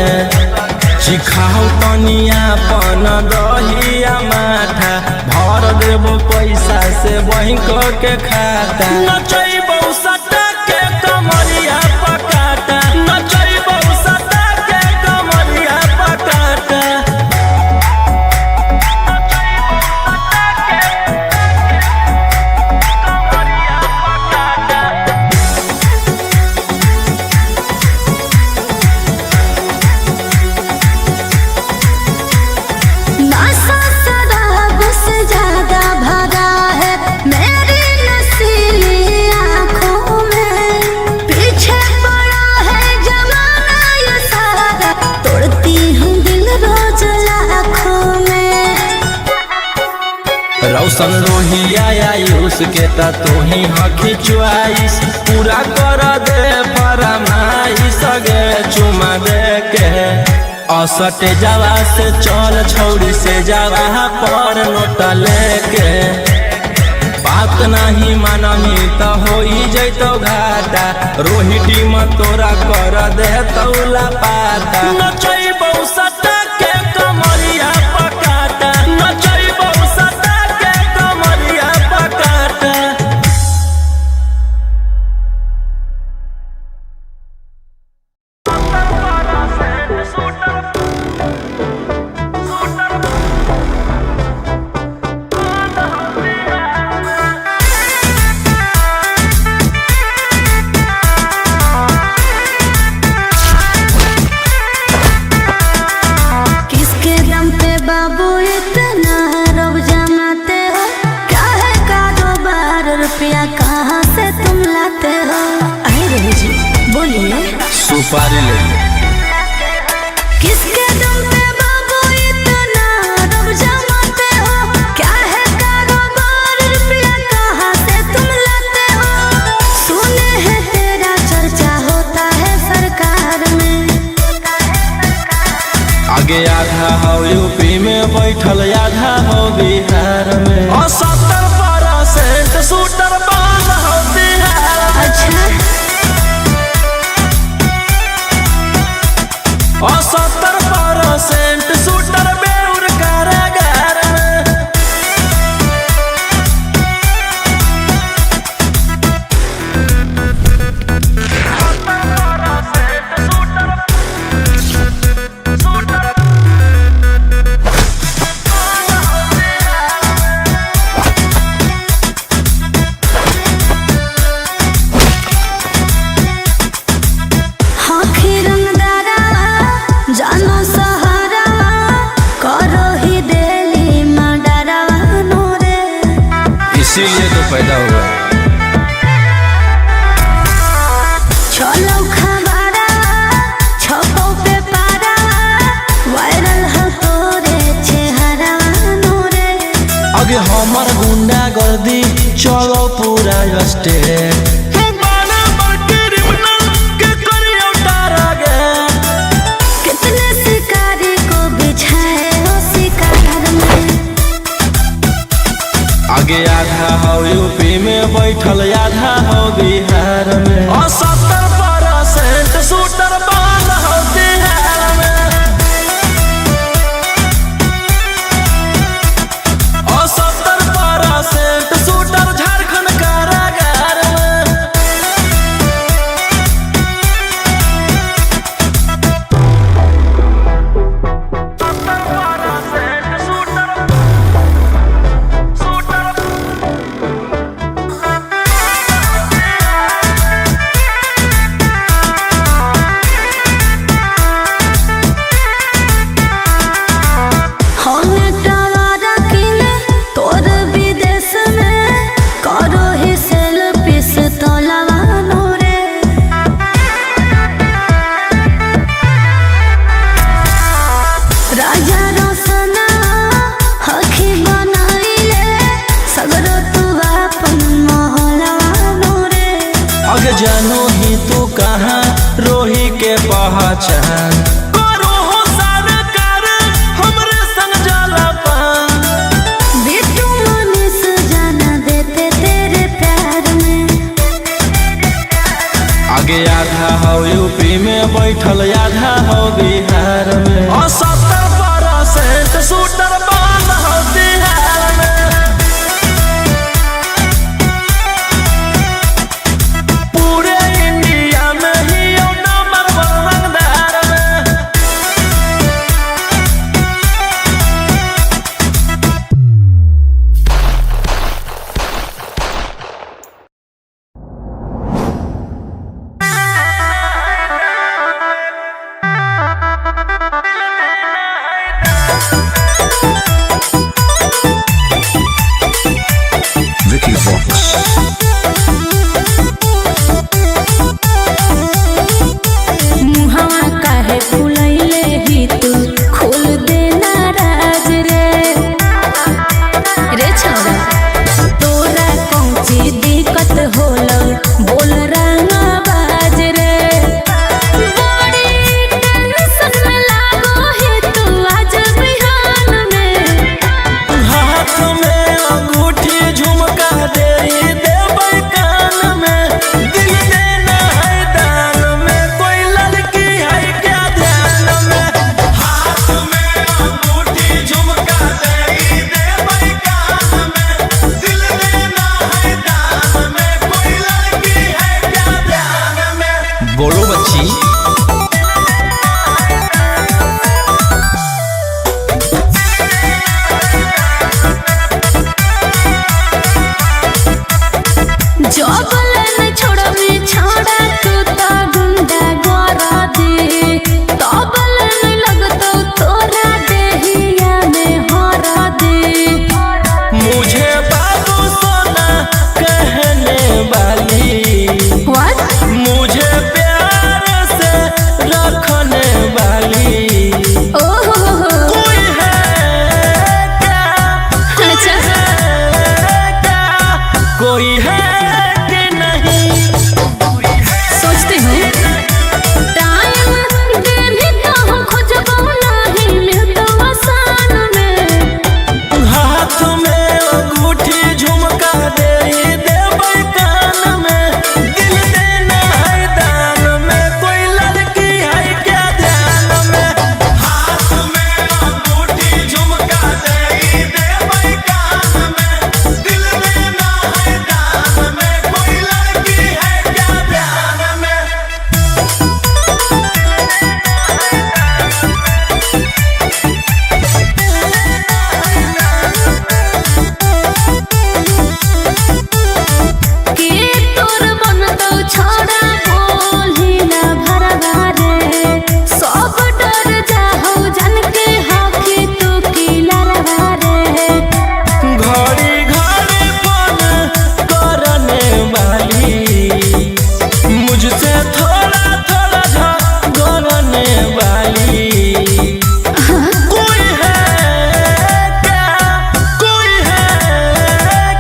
S1: चिखाओ तनिया पन दहिया माथा भर देबो पैसा से बैंक के खाता नचैबौ सटा के कमरिया पकाटा नचैबौ सटा के कमरिया पकाटा
S2: नशा शराब से ज्यादा भरा है मेरी नसीली
S1: रोशन रोहिया आयुष के ता तू ही हकी च्वाइस पूरा कर दे फरमाइश गे चुमा दे के असटे जावा से चल छौड़ी से जावा पर नोट लेके बात नहीं मानमी तो हो जैतो घाटा रोहिटी में तोरा कर दे तौला पाता नचई बहुसटा के कमरिया पकाटा नचई बहुसटा के कमरिया पकाटा
S2: बाबू इतना रब जमाते हो क्या है कारोबार रुपया कहाँ से तुम लाते हो? अरे रवि जी बोलिए।
S1: सुपारी ले
S2: किसके दम पे बाबू इतना रब जमाते हो क्या है कारोबार रुपया कहाँ से तुम लाते हो? सुने हैं तेरा चर्चा होता है सरकार में।
S1: आगे आधा हो यूपी में बैठल आधा हो बिहार में 70% शूटर बंद हो बिहार में।
S2: अच्छा
S1: 70% शूटर बेउर कारागार में। इसीलिए तो पैदा हुआ
S2: चलो खबरा छपो पे पारा वायरल हो तोरे चेहरा नूरे।
S1: आगे हमार गुंडा गर्दी चलो पूरा स्टेट
S2: कितने शिकारी को बिछाए हो शिकार में।
S1: आगे आधा हो यूपी में बैठल आधा हो बिहार में 70% शूटर बंद हो बिहार में। 70% शूटर झारखंड कारागार में। जानू ही तू कहाँ रोही के पहचान करो हो सरकार हमरे संग जाला पान।
S2: बिट्टू मनीष जाना देते तेरे प्यार में।
S1: आगे आधा हो यूपी में बैठल आधा हो बिहार में 70% शूटर बंद हो बिहार में।
S2: खोल देना राज रे छौरा
S1: बोलो बच्ची। कोई है कि नहीं
S2: सोचते हो टाइम देने का हम खोजबो नहीं मिलतो आसान में।
S1: हाथ में अंगूठी झुमका दे देबै कान में, दिल देना है दान में, कोई लड़की है क्या ध्यान में। हाथ में अंगूठी झुमका दे देबै कान में, दिल देना है दान में, कोई लड़की है क्या ध्यान में।
S2: के तोर बनतो छोड़ा बोली ना भरवा रे, सब डर जाहो जन के हकी तू की लरवा रे।
S1: घड़ी घड़ी फोन करने वाली, मुझसे थोड़ा थोड़ा झगड़ने वाली, कोई है क्या, कोई है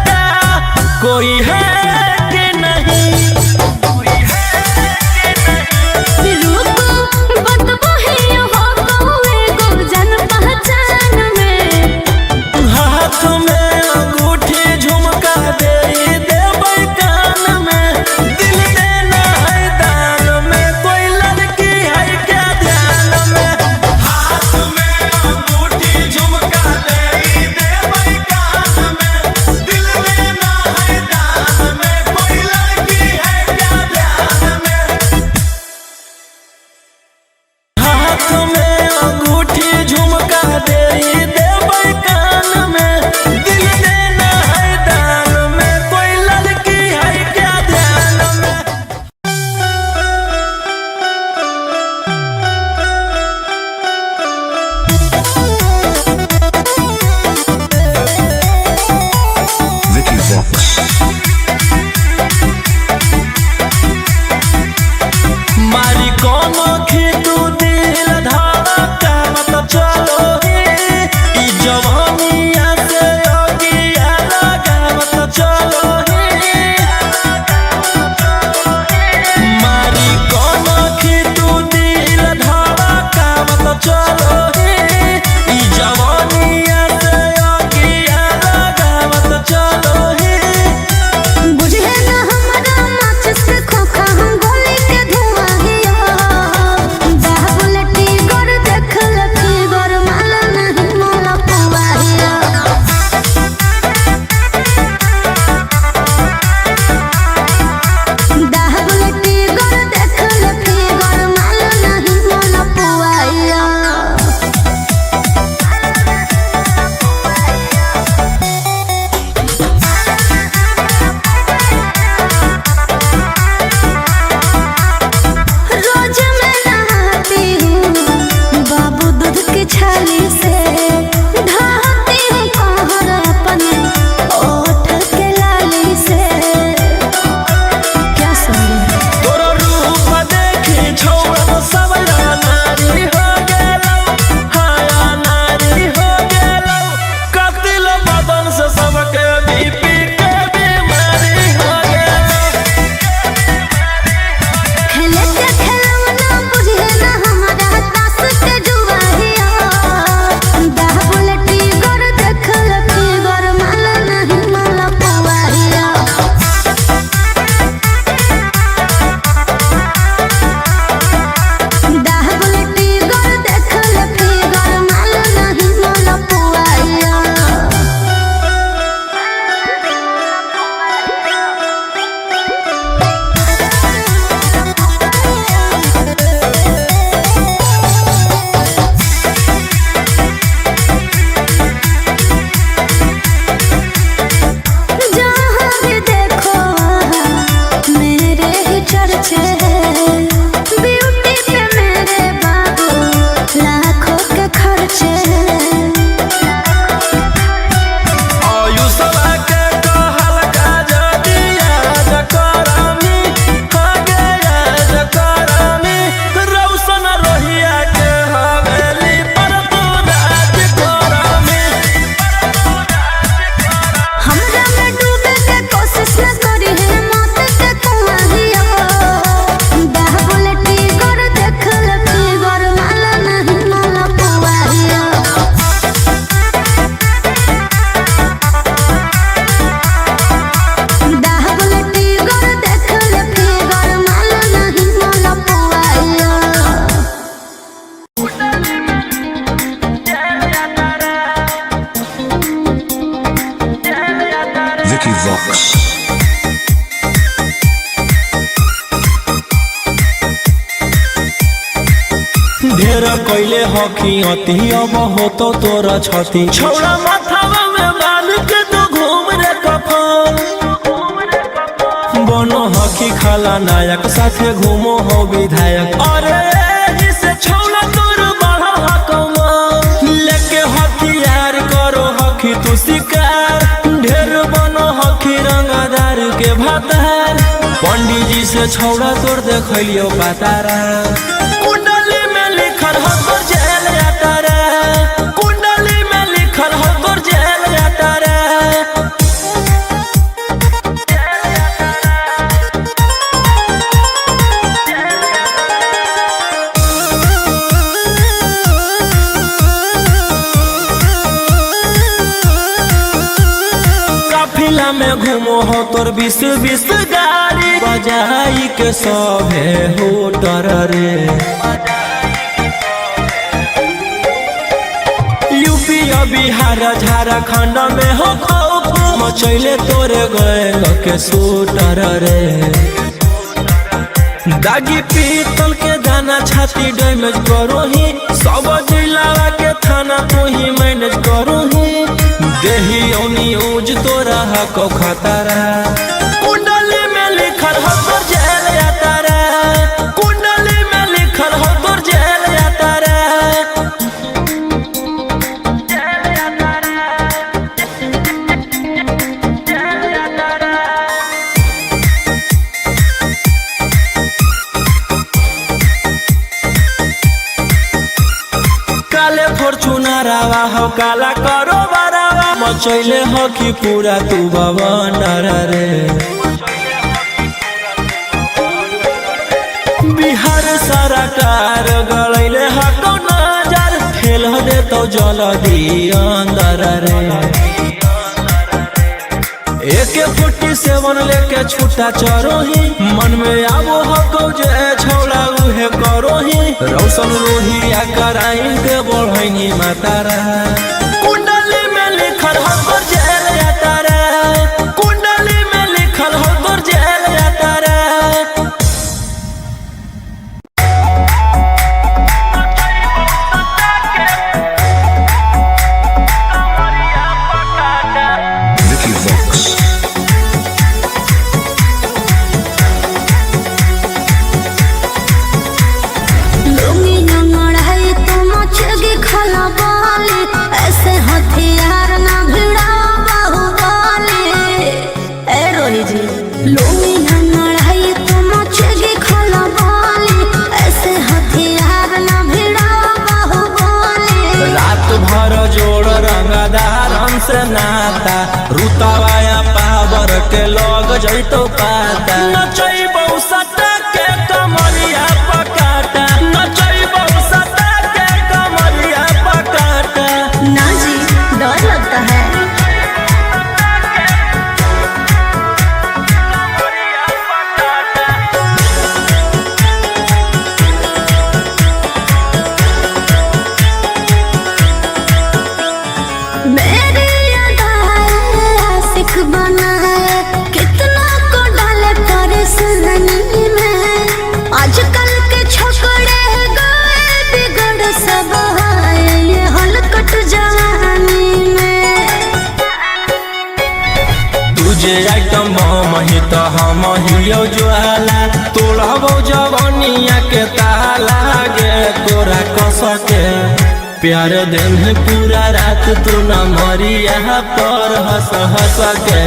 S1: क्या, कोई है कि नहीं।
S2: रुको बतबो है हो कोए गो जन पहचान में।
S1: हाथ में अंगूठी झुमका दे देबै कान में, दिल देना है दान में, कोई लड़की है क्या ध्यान ढेर कैले हकी अति अब हो तो तोरा छती छौड़ा माथावा में बाल के तो घूम रे कफन बनो हकी खाला नायक साथे घूमो हो विधायक अरे जिसे छौड़ा तोर बढ़ा हकमा लेके हथियार करो हकी तू शिकार ढेर बनो हकी रंगदार के भातार पंडित जी से छौड़ा तोर देखलियो पातारा कुंडली में लिखल हो तोर जेल यातारा कुंडली में लिखल हो तोर जेल यातारा काफिला में घूमो हो तोर 20 गाड़ी बजाई के सभे होटर रे यूपी बिहार झारखंड में हो खौफ मचैले तोरे गए के शूटर रे दागी पीतल के दाना छाती डैमेज करो ही सब जिला के थाना तू ही मैनेज करो ही देही न्यूज तोरा हको खतरा कुंडली में लिखल हो तोर जेल यातारा कुंडली में लिखल हो तोर जेल यातारा काले फॉर्च्यूनरवा हो काला करो बरावा मचैले हो कि पूरा तू बवंडर रे बिहार सरकार गलैले हको नजर फेल दे तो जल्दी अंदर रे AK-47 लेके छूटा चरोही मन में आबो हको जे छौड़ा उहे करोही रौशन रोहिया कराइन के बढ़ैनी मातारा कुंडली में लिखल हो तोर जेल यातारा कुंडली में लिखल हो तोर जेल यातारा
S3: Vicky Vox.
S2: लुंगी नंगड़ाई तो मचगी खला बाली ऐसे हथियार ना भिड़ा बाहुबली ए रोही जी लुंगी नंगड़ाई तो मचगी खला बाली ऐसे हथियार ना भिड़ा बाहुबली
S1: रात भर जोड़ रंगदारन से नाता रुतवाया पावर के लग जैतो पाता नचैबौ सटा के कमरिया पकाटा नचैबौ सटा के कमरिया पकाटा
S2: ना जी डर लगता है मेरी अदाएं आशिक बनाए कितना को डाले परेशानी में आजकल के छोकरे गए बिगड़ सब है ये हलकट जवानी में
S1: तुझे आइटम बम ही तो हम हियो ज्वाला तोड़बो जवनिया के ताला गे तोरा कस के प्यार दिन पूरा रात तू न मरिया पर हंस हंस के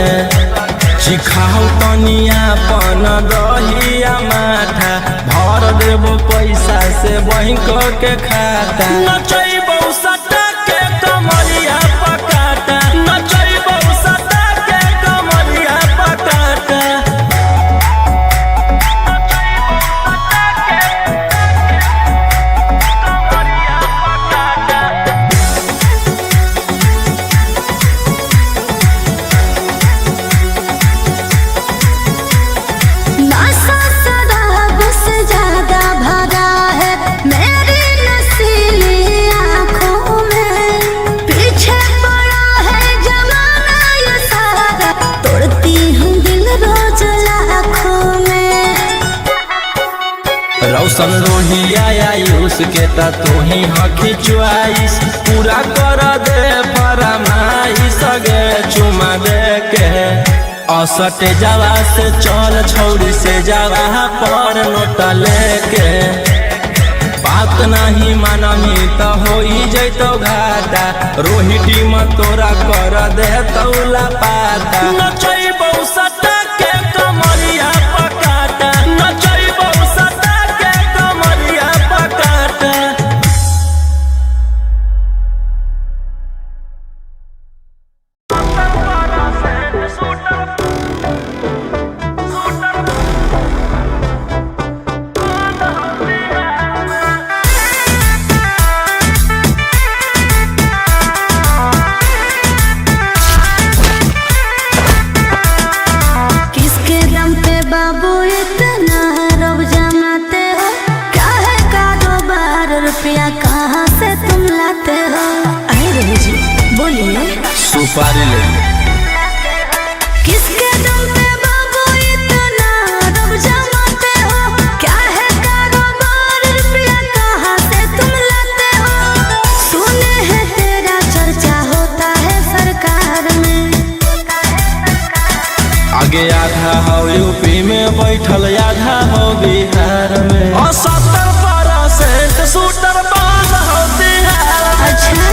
S1: चिखाओ तनिया पन दहिया माथा भर देबो पैसा से बैंक के खाता नचैबौ सटा के कमरिया पकाटा नचैबौ सटा के कमरिया पकाटा
S2: नशा शराब से ज्यादा भरा है मेरी नशीली आँखों
S1: रौशन रोहिया आयुष के ता तू ही हकी चुआइस पूरा कर दे फरमाइश गे चुमा दे के असटे जावा से चल छौड़ी से जावा पर नोट लेके बात नहीं मानमी तो हो जैतो घाटा रोहिटी में तोरा कर दे तौला पाता नचैबौ सटा के कमरिया पकाटा नचैबौ सटा के कमरिया पकाटा
S2: किसके दम पे बाबू इतना रब जमाते हो? क्या है कारोबार, रुपया कहाँ से तुम लाते हो? अरे रवि जी बोलिए।
S1: सुपारी ले
S2: किसके दम पे बाबू इतना रब जमाते हो? क्या है कारोबार, रुपया कहाँ से तुम लाते हो? सुने हैं तेरा चर्चा होता है सरकार में।
S1: आगे आधा हो यूपी में बैठल आधा हो बिहार में 70% शूटर बंद हो बिहार में।
S2: अच्छा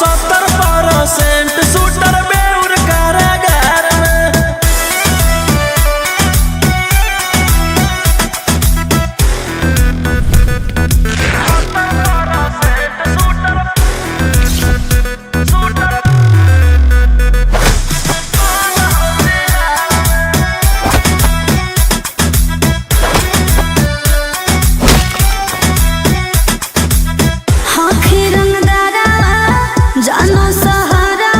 S1: 70% शूटर बेउर कारागार में
S2: हाथी रंगदारा जानो सहारा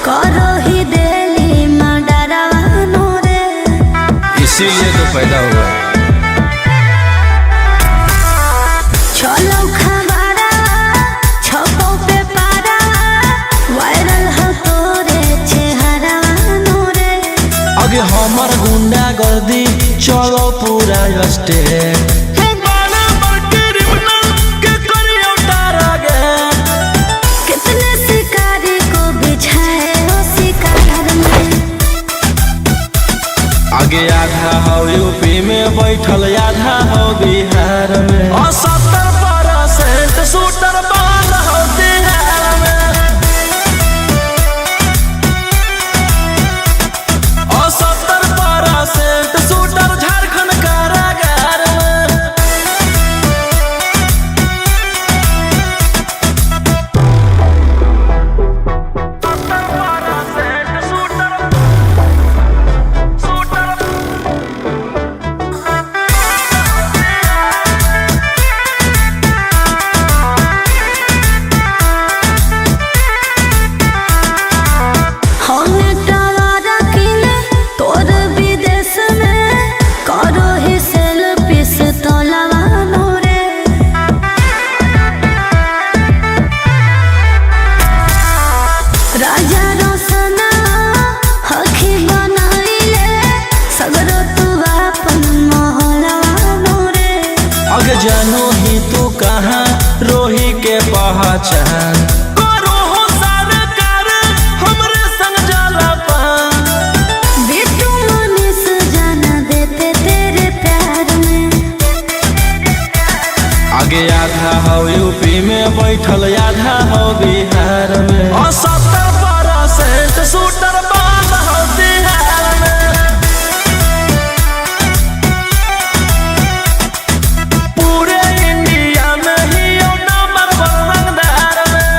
S2: करो ही देली मडरा नोरे।
S1: इसीलिए तो पैदा हुआ
S2: चलो खबरा छपो पे पारा वायरल हो तोरे चेहरा नोरे।
S1: आगे हमर गुंडा गर्दी चलो पूरा स्टेट
S2: कितने शिकारी को बिछाए हो शिकार में।
S1: आगे आधा हो यूपी में बैठल आधा हो बिहार में 70% शूटर बंद हो बिहार में 70% शूटर झारखंड कारागार में
S2: हमें टवारा किले तोर विदेश में करो ही सेल्फी से तोलवा नोरे। राजा रोशना हखी बनाइले सगरो तू अपन मोहलवा नोरे।
S1: अगे जानो ही तू कहाँ रोही के पहचान करो हो सरकार हमरे संग जाला पान
S2: बिट्टू मनीष जाना देते तेरे प्यार में।
S1: आगे आधा हो यूपी में बैठल आधा हो बिहार में 70% शूटर बंद हो बिहार में पूरे इंडिया में ही नंबर 1 रंगदार में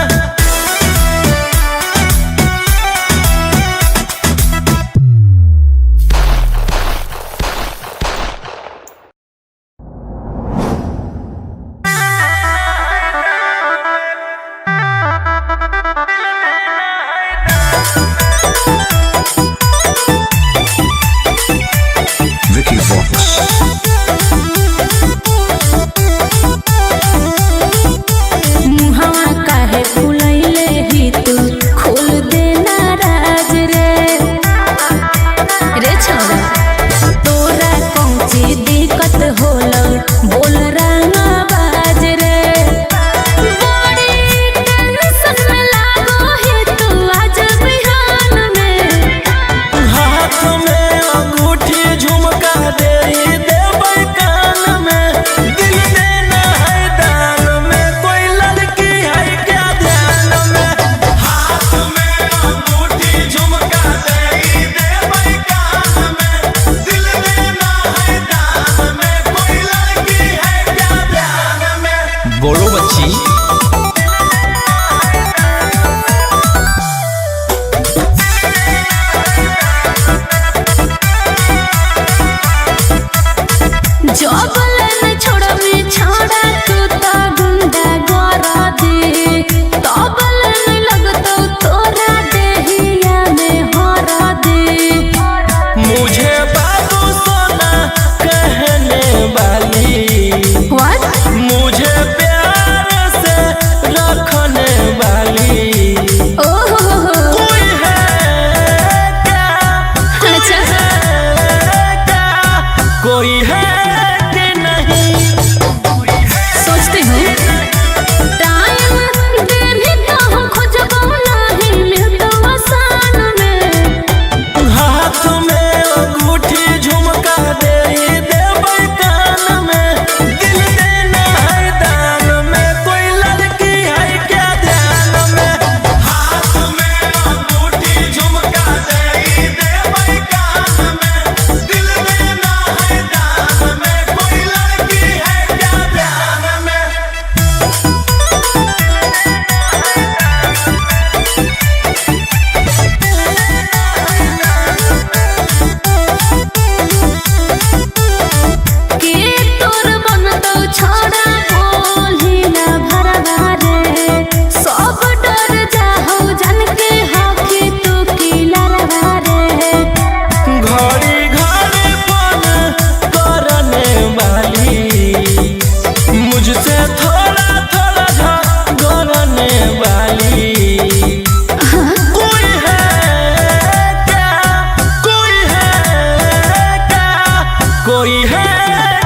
S1: कोई है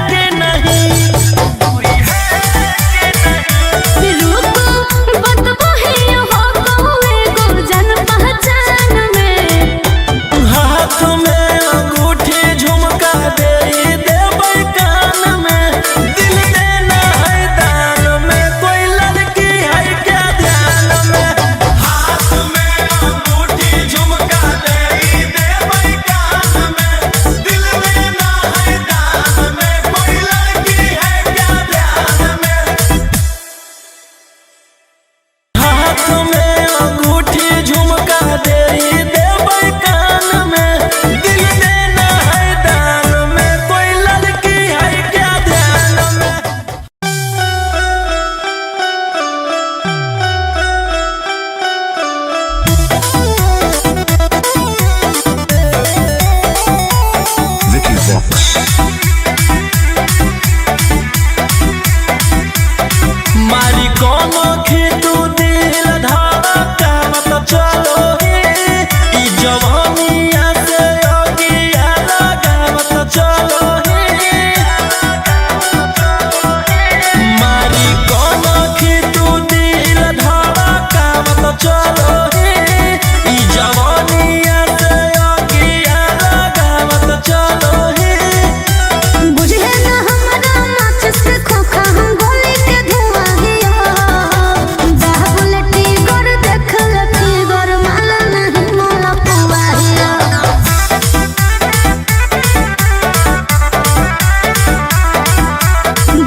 S1: कि नहीं।
S2: रुको बतबो है हो कोई गो जान पहचान में।
S1: हाथ में अंगूठी झुमका दे देबै कान में, दिल देना है दान में, कोई लड़की है क्या ध्यान में। हाथ में अंगूठी झुमका दे देबै कान में, दिल देना है दान में, कोई लड़की है क्या ध्यान में। हाथ में अंगूठी झुमका दे देबै कान में, दिल देना है दान में, कोई लड़की है क्या ध्यान में।
S3: Vicky Vox.
S1: मारी कोनो खितू दिल धड़का मत चलो ही, ई जवानिया से अगिया लगा मत चलो ही। मारी कोनो खितू दिल धड़का मत चलो ही, ई जवानिया से अगिया लगा मत चलो ही।
S2: बुझे ना हमरा माचिस के खोखा हम गोली के धुआं हिया। बाबुलटी गोर देखल की गोर माला नहीं मोला पुआ हिया।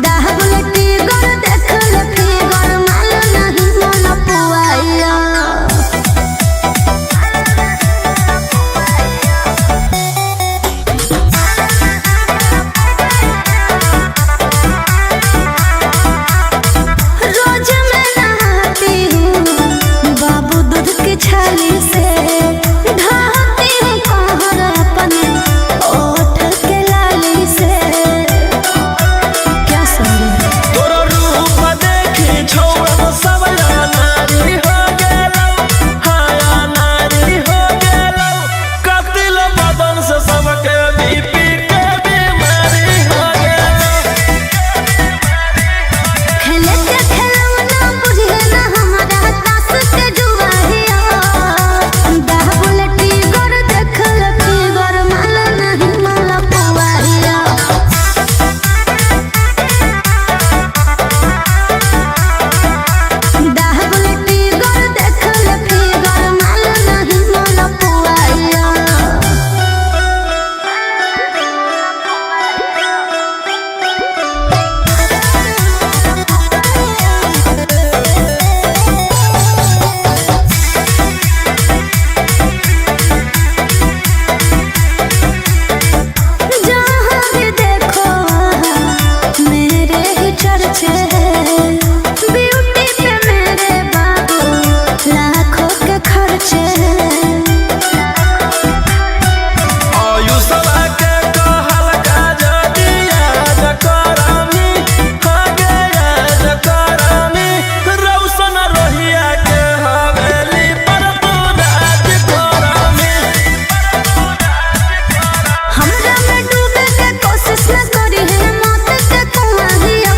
S2: बाबुलटी गोर देखल की गोर माला नहीं मोला पुआ हिया। रोज मैं नहाती हूँ बाबू दूध की छाली से, ढाती हूँ कहर अपने ओठ के लाली से। क्या सही
S1: तोरो रूप देखी छौड़ा सब नारी हो गेलौ, हाया नारी हो गेलौ, कतिल बदन से सबके बीपी के बीमारी हो गेलौ।
S2: खेले के खेलौना बुझे ना हमारा तास के जुआ हिया। बाबुलटी गोर देखल की गोर माला नहीं मोला पुआ हिया। बाबुलटी गोर देखल की गोर माला नहीं मोला पुआ हिया। जहाँ भी देखो वहाँ मेरे ही चर्चे हैं। ब्यूटी पे मेरे बाबू लाखों के खर्चे हैं।
S1: आयुषवा के कहल का जदी याद करमी, हो गे याद करमी, रौशन रोहिया के हवेली पर तू राज करमी।
S2: हमरा में डूबे के कोशिश न करी है मौत के कुआं हिया।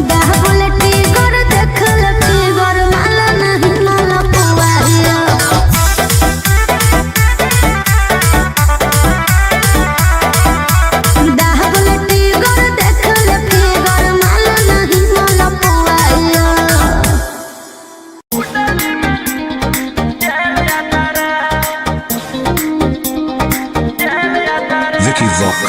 S2: बाबुलटी गोर देखल की गोर माला नहीं मोला पुआ हिया। बाबुलटी गोर देखल की गोर माला नहीं मोला पुआ हिया।
S3: Vicky Vox.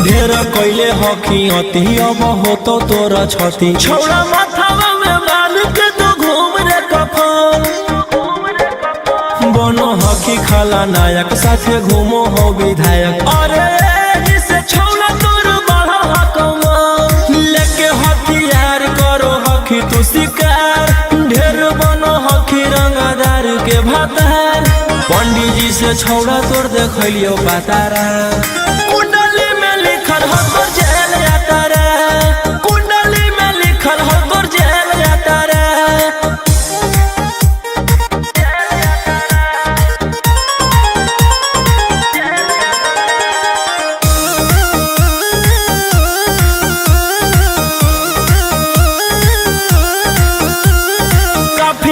S1: ढेर कैले हकी अति अब हो तो तोरा छती, छौड़ा माथावा में बांध के तो घूम रे कफन। बनो हकी खाला नायक साथे घूमो हो विधायक, अरे जिसे छौड़ा तोर बढ़ा हकमा, लेके हथियार करो हकी तू शिकार, ढेर बनो हकी रंगदार के भातार। पंडित जी से छौड़ा तोर देखलियो पातारा, कुंडली में लिखल हो तोर जेल यात्रा, कुंडली में लिखल हो तोर जेल यात्रा।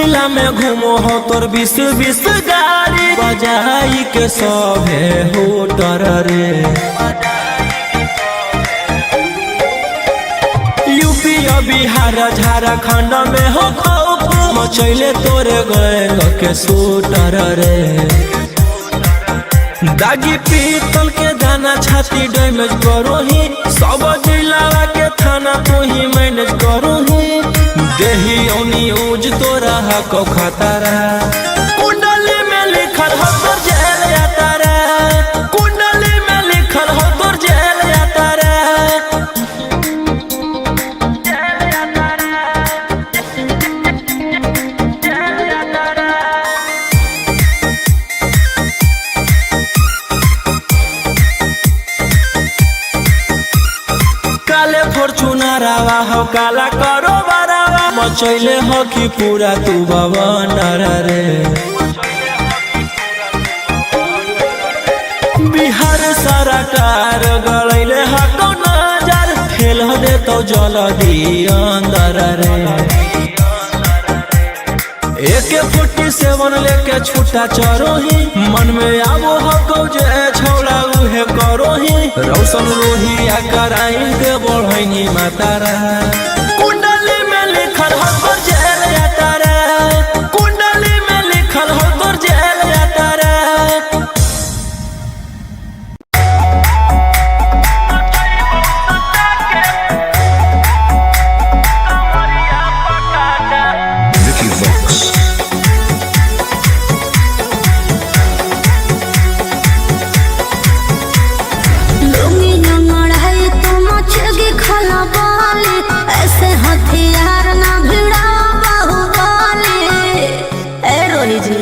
S1: महिला में घूमो हो तोर 20-20 गाड़ी बजाई के सभे होटर रे। यूपी और बिहार झारखंड में हो खौफ मचैले तोरे गैंग के शूटर रे। दागी पीतल के दाना छाती डैमेज करो ही सब जिला के थाना तू ही मैनेज करो ही देही न्यूज तोरा को खतरा कुंडली में लिखल हो तोर जेल यात्रा कुंडली में लिखल हो तोर जेल यात्रा। काले फॉर्च्यूनर आवा हो काला करो बरावा मचैले हो कि पूरा तू बवंडर रे। बिहार सरकार गलैले हको नजर फेल दे तो जल्दी अंदर रे। AK-47 लेके छूटा चरो ही मन में आबो हको जे छौड़ा उहे करो ही रौशन रोहिया कराई के बढ़ैनी मातारा कुंडली में लिखल हो तोर जेल यात्रा कुंडली में लिखल हो तोर जेल यात्रा।
S3: Vicky Vox.
S2: लुंगी जंगड़ है तो मचगी खला बाली ऐसे हथियार ना भिड़ा बाहुबली। ए रोही जी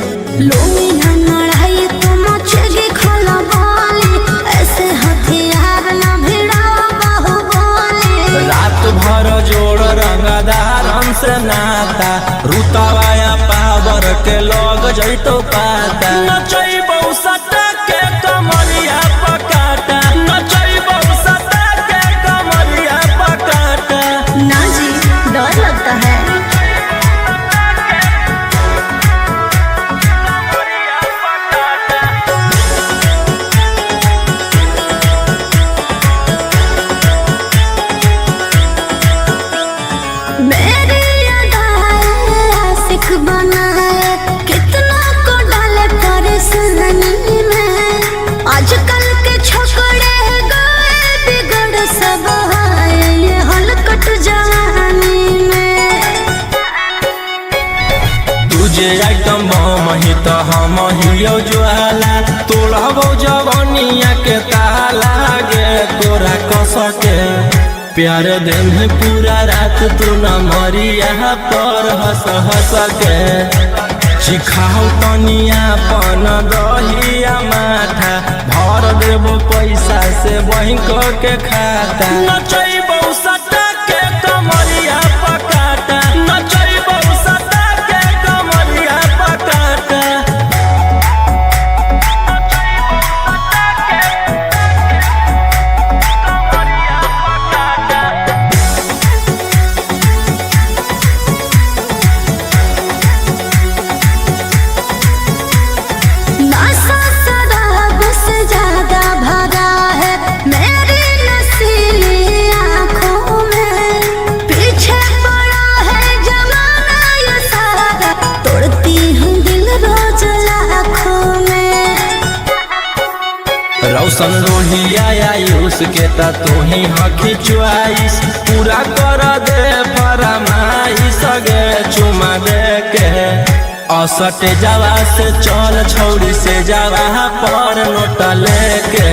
S2: लुंगी जंगड़ है तो मचगी खला बाली ऐसे हथियार ना भिड़ा बाहुबली।
S1: रात भर जोड़ रंगदारन से नाता रुतवाया पावर के लग जैतो पाता नचैबौ सटा के कमरिया पकाटा नचैबौ सटा के कमरिया पकाटा।
S2: ना जी डर लगता है। मेरी अदाएं आशिक बनाए कितना को डाले परेशानी में। आजकल के छोकरे गए बिगड़ सब है ये हलकट जवानी में।
S1: तुझे आइटम बम ही तो हम हियो ज्वाला तोड़बो जवानिया के ताला गे तोरा कस के प्यार दिन पूरा रात तू न मरिया पर हंस हंस के सिखाओ तनिया पन दहिया माथा भर देबो पैसा से बैंक के खाता नचैबौ सटा के कमरिया पकाटा नचैबौ सटा के कमरिया पकाटा।
S2: नशा शराब से ज्यादा भरा है मेरी नशीली आँखों में। पीछे पड़ा है जमाना ये सारा तोड़ती हूँ दिल रोज लाखों में।
S1: रौशन रोहिया आयुष के ता तू ही हकी च्वाइस पूरा कर दे फरमाइश गे चुमा दे के असटे जावा से चल छौड़ी से जावा पर नोट लेके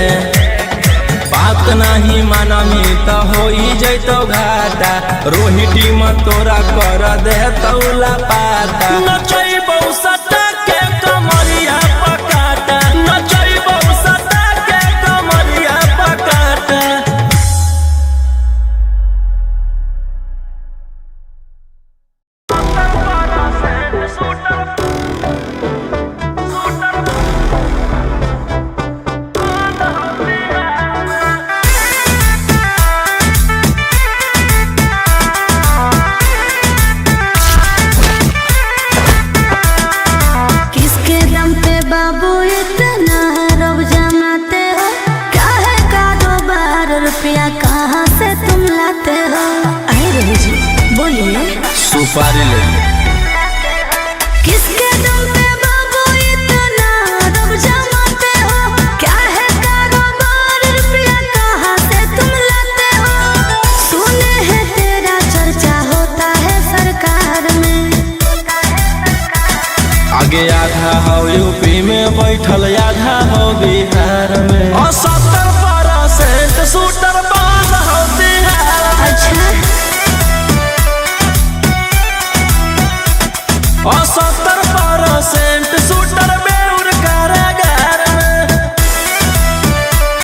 S1: बात नहीं मानमी तो हो जैतो घाटा रोही टीम तोरा कर दे तौला पाता नचैबौ सटा के कमरिया पकाटा नचैबौ सटा के कमरिया पकाटा।
S2: किसके दम पे बाबू इतना रब जमाते हो? क्या है कारोबार, रुपया कहाँ से तुम लाते हो? सुने हैं तेरा चर्चा होता है सरकार में।
S1: आगे आधा हो यूपी में बैठल, आधा हो बिहार में, और 70% शूटर बंद हो बिहार में।
S2: अच्छा
S1: और